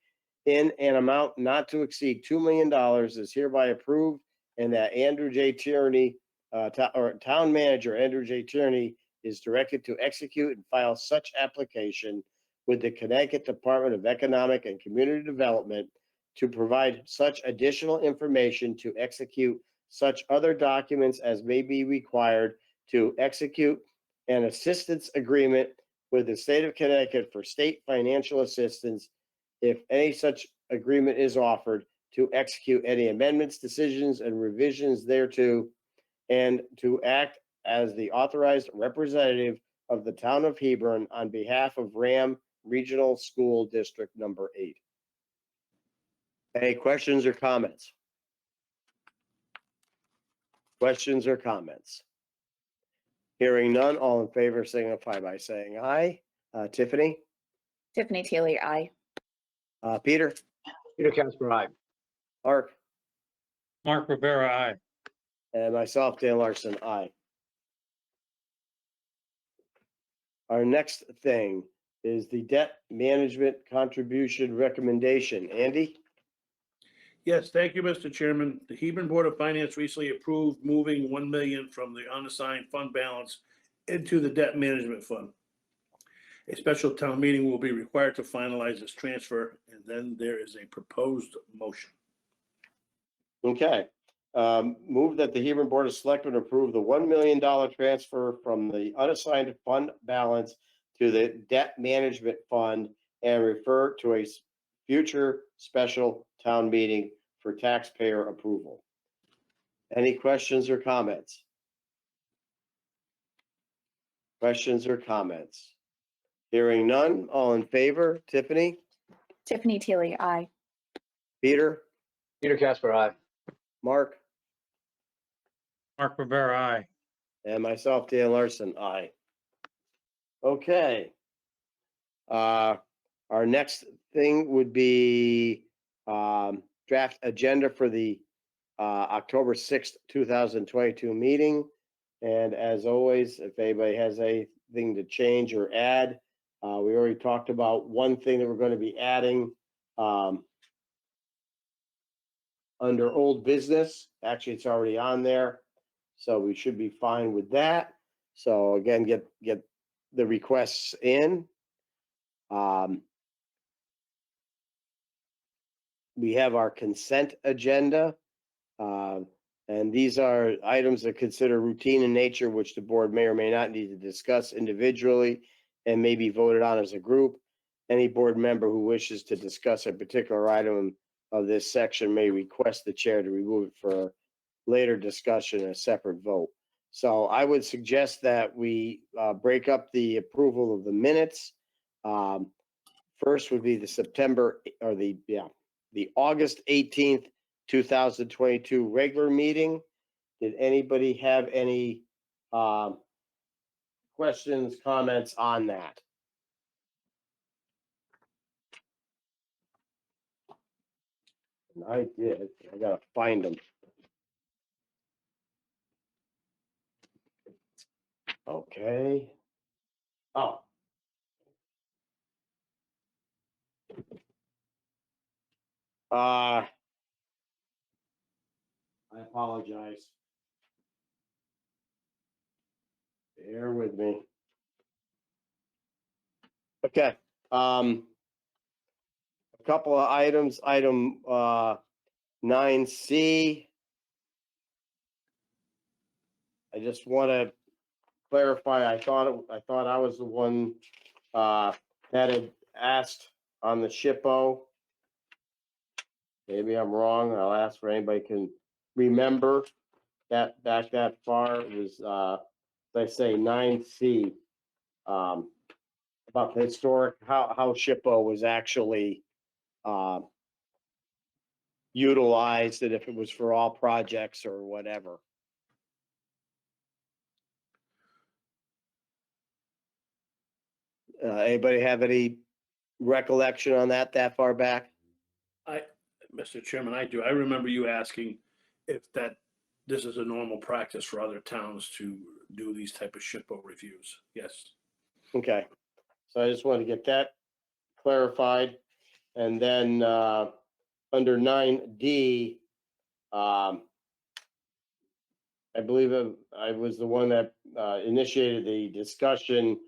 in an amount not to exceed $2 million is hereby approved, and that Andrew J. Tierney, Town Manager Andrew J. Tierney, is directed to execute and file such application with the Connecticut Department of Economic and Community Development to provide such additional information to execute such other documents as may be required to execute an assistance agreement with the state of Connecticut for state financial assistance, if any such agreement is offered, to execute any amendments, decisions, and revisions thereto, and to act as the authorized representative of the town of Hebron on behalf of RAM Regional School District Number 8. Any questions or comments? Questions or comments? Hearing none, all in favor signify by saying aye. Tiffany?
Tiffany Teely, aye.
Peter?
Peter Casper, aye.
Mark?
Mark Rivera, aye.
And myself, Dan Larson, aye. Our next thing is the debt management contribution recommendation. Andy?
Yes, thank you, Mr. Chairman. The Hebron Board of Finance recently approved moving 1 million from the unassigned fund balance into the debt management fund. A special town meeting will be required to finalize this transfer, and then there is a proposed motion.
Okay. Move that the Hebron Board of Selectmen approve the $1 million transfer from the unassigned fund balance to the debt management fund and refer to a future special town meeting for taxpayer approval. Any questions or comments? Questions or comments? Hearing none, all in favor? Tiffany?
Tiffany Teely, aye.
Peter?
Peter Casper, aye.
Mark?
Mark Rivera, aye.
And myself, Dan Larson, aye. Okay. Our next thing would be draft agenda for the October 6th, 2022 meeting. And as always, if anybody has anything to change or add, we already talked about one thing that we're going to be adding under old business. Actually, it's already on there, so we should be fine with that. So again, get the requests in. We have our consent agenda. And these are items that consider routine in nature, which the board may or may not need to discuss individually and may be voted on as a group. Any board member who wishes to discuss a particular item of this section may request the chair to remove it for later discussion and a separate vote. So I would suggest that we break up the approval of the minutes. First would be the the August 18th, 2022 regular meeting. Did anybody have any questions, comments on that? And I did. I gotta find them. Okay. Oh. I apologize. Bear with me. Okay, a couple of items, item 9C. I just want to clarify, I thought I was the one that had asked on the SHPO. Maybe I'm wrong. I'll ask for anybody can remember that back that far. It was they say 9C, about the historic, how SHPO was actually utilized, and if it was for all projects or whatever. Anybody have any recollection on that far back?
Mr. Chairman, I do. I remember you asking if this is a normal practice for other towns to do these type of SHPO reviews. Yes.
Okay, so I just wanted to get that clarified. And then under 9D, I believe I was the one that initiated the discussion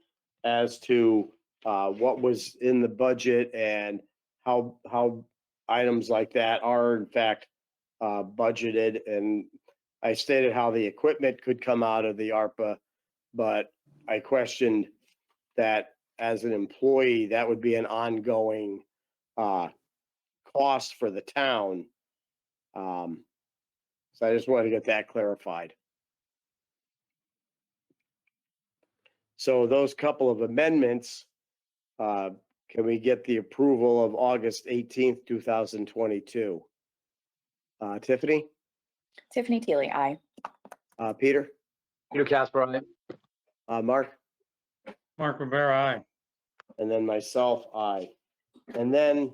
as to what was in the budget and how items like that are in fact budgeted. And I stated how the equipment could come out of the ARPA, but I questioned that as an employee, that would be an ongoing cost for the town. So I just wanted to get that clarified. So those couple of amendments, can we get the approval of August 18th, 2022? Tiffany,
Tiffany Teely, aye.
Peter,
Peter Casper, aye.
Mark,
Mark Rivera, aye.
and then myself, I. And then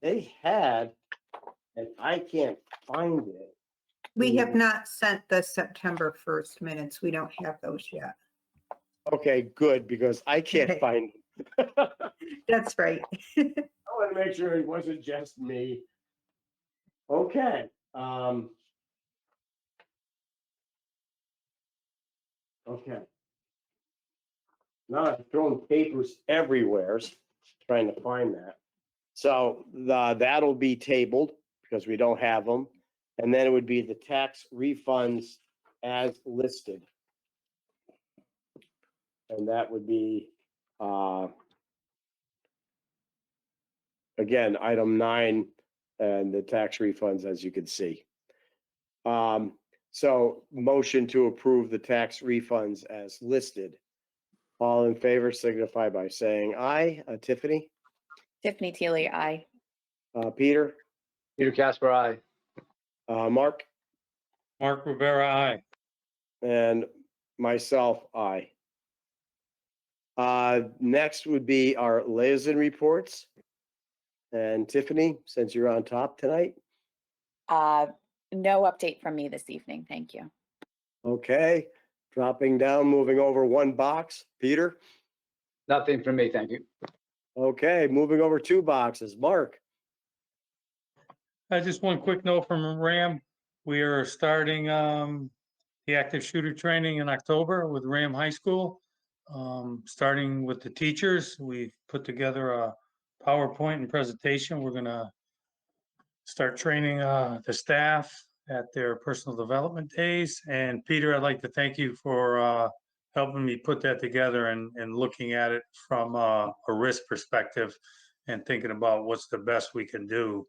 they had, and I can't find it.
We have not sent the September 1st minutes. We don't have those yet.
Okay, good, because I can't
Okay.
find.
That's right.
I want to make sure it wasn't just me. Okay. Okay. Now I've thrown papers everywhere, trying to find that. So that'll be tabled because we don't have them. And then it would be the tax refunds as listed. And that would be, again, item 9 and the tax refunds, as you can see. So motion to approve the tax refunds as listed. All in favor signify by saying aye. Tiffany,
Tiffany Teely, aye.
Peter,
Peter Casper, aye.
Mark,
Mark Rivera, aye.
and myself, aye. Next would be our liaison reports. And Tiffany, since you're on top tonight,
No update from me this evening. Thank you.
okay. Dropping down, moving over one box. Peter,
Nothing from me, thank you.
okay, moving over 2 boxes. Mark,
Just one quick note from Ram. We are starting the active shooter training in October with Ram High School. Starting with the teachers, we've put together a PowerPoint and presentation. We're gonna start training the staff at their personal development days. And Peter, I'd like to thank you for helping me put that together and looking at it from a risk perspective and thinking about what's the best we can do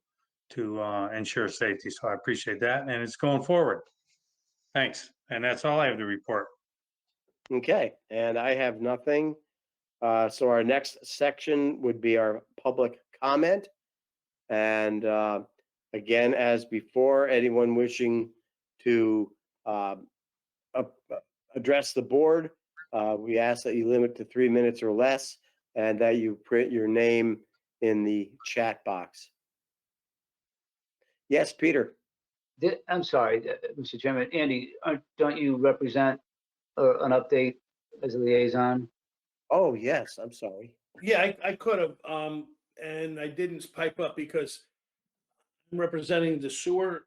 to ensure safety. So I appreciate that, and it's going forward. Thanks. And that's all I have to report.
Okay, and I have nothing. So our next section would be our public comment. And again, as before, anyone wishing to address the board, we ask that you limit to 3 minutes or less and that you print your name in the chat box. Yes, Peter.
I'm sorry, Mr. Chairman, Andy, don't you represent an update as a liaison?
Oh, yes, I'm sorry.
Yeah, I could have, and I didn't pipe up because I'm representing the sewer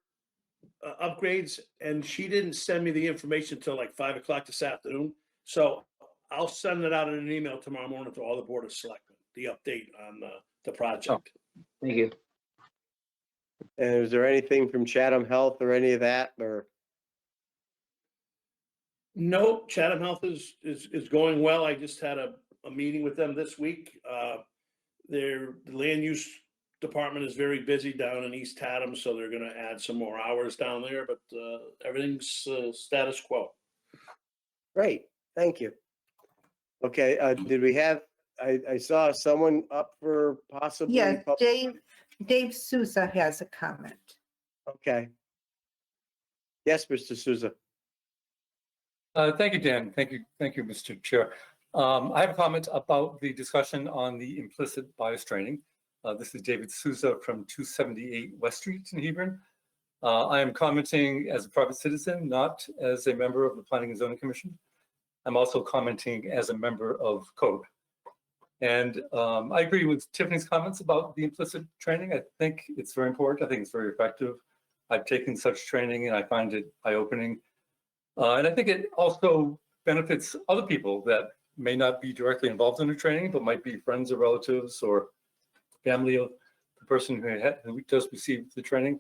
upgrades, and she didn't send me the information till like 5 o'clock this afternoon. So I'll send it out in an email tomorrow morning to all the Board of Selectmen, the update on the project.
Thank you.
And is there anything from Chatham Health or any of that, or?
No, Chatham Health is going well. I just had a meeting with them this week. The land use department is very busy down in East Haddam, so they're gonna add some more hours down there, but everything's status quo.
Great, thank you. Okay, did we have, I saw someone up for possibly.
Yes, Dave Souza has a comment.
Okay. Yes, Mr. Souza.
Thank you, Dan. Thank you, Mr. Chair. I have a comment about the discussion on the implicit bias training. This is David Souza from 278 West Street in Hebron. I am commenting as a private citizen, not as a member of the Planning and Zoning Commission. I'm also commenting as a member of Code. And I agree with Tiffany's comments about the implicit training. I think it's very important. I think it's very effective. I've taken such training and I find it eye-opening. And I think it also benefits other people that may not be directly involved in the training, but might be friends or relatives or family of the person who does receive the training.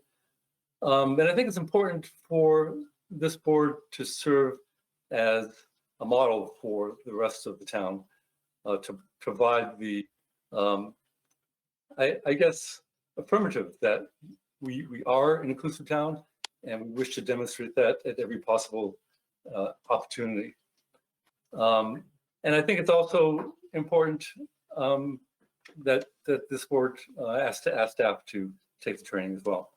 And I think it's important for this board to serve as a model for the rest of the town, to provide the, I guess, affirmative that we are an inclusive town and we wish to demonstrate that at every possible opportunity. And I think it's also important that this board ask staff to take the training as well.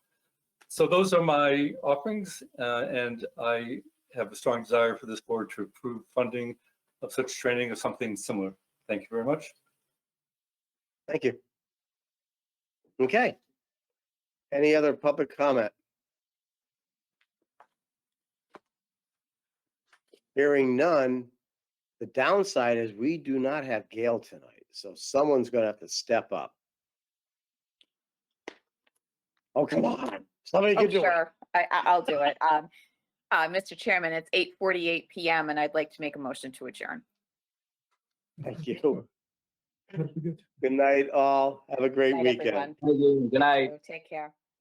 So those are my offerings, and I have a strong desire for this board to approve funding of such training or something similar. Thank you very much.
Thank you. Okay. Any other public comment? Hearing none, the downside is we do not have Gail tonight, so someone's gonna have to step up. Oh, come on, somebody
Oh,
can do it.
sure, I'll do it. Mr. Chairman, it's 8:48 PM and I'd like to make a motion to adjourn.
Thank you. Good night, all. Have a great
Night,
weekend.
everyone.
Thank you. Good night.
Take care.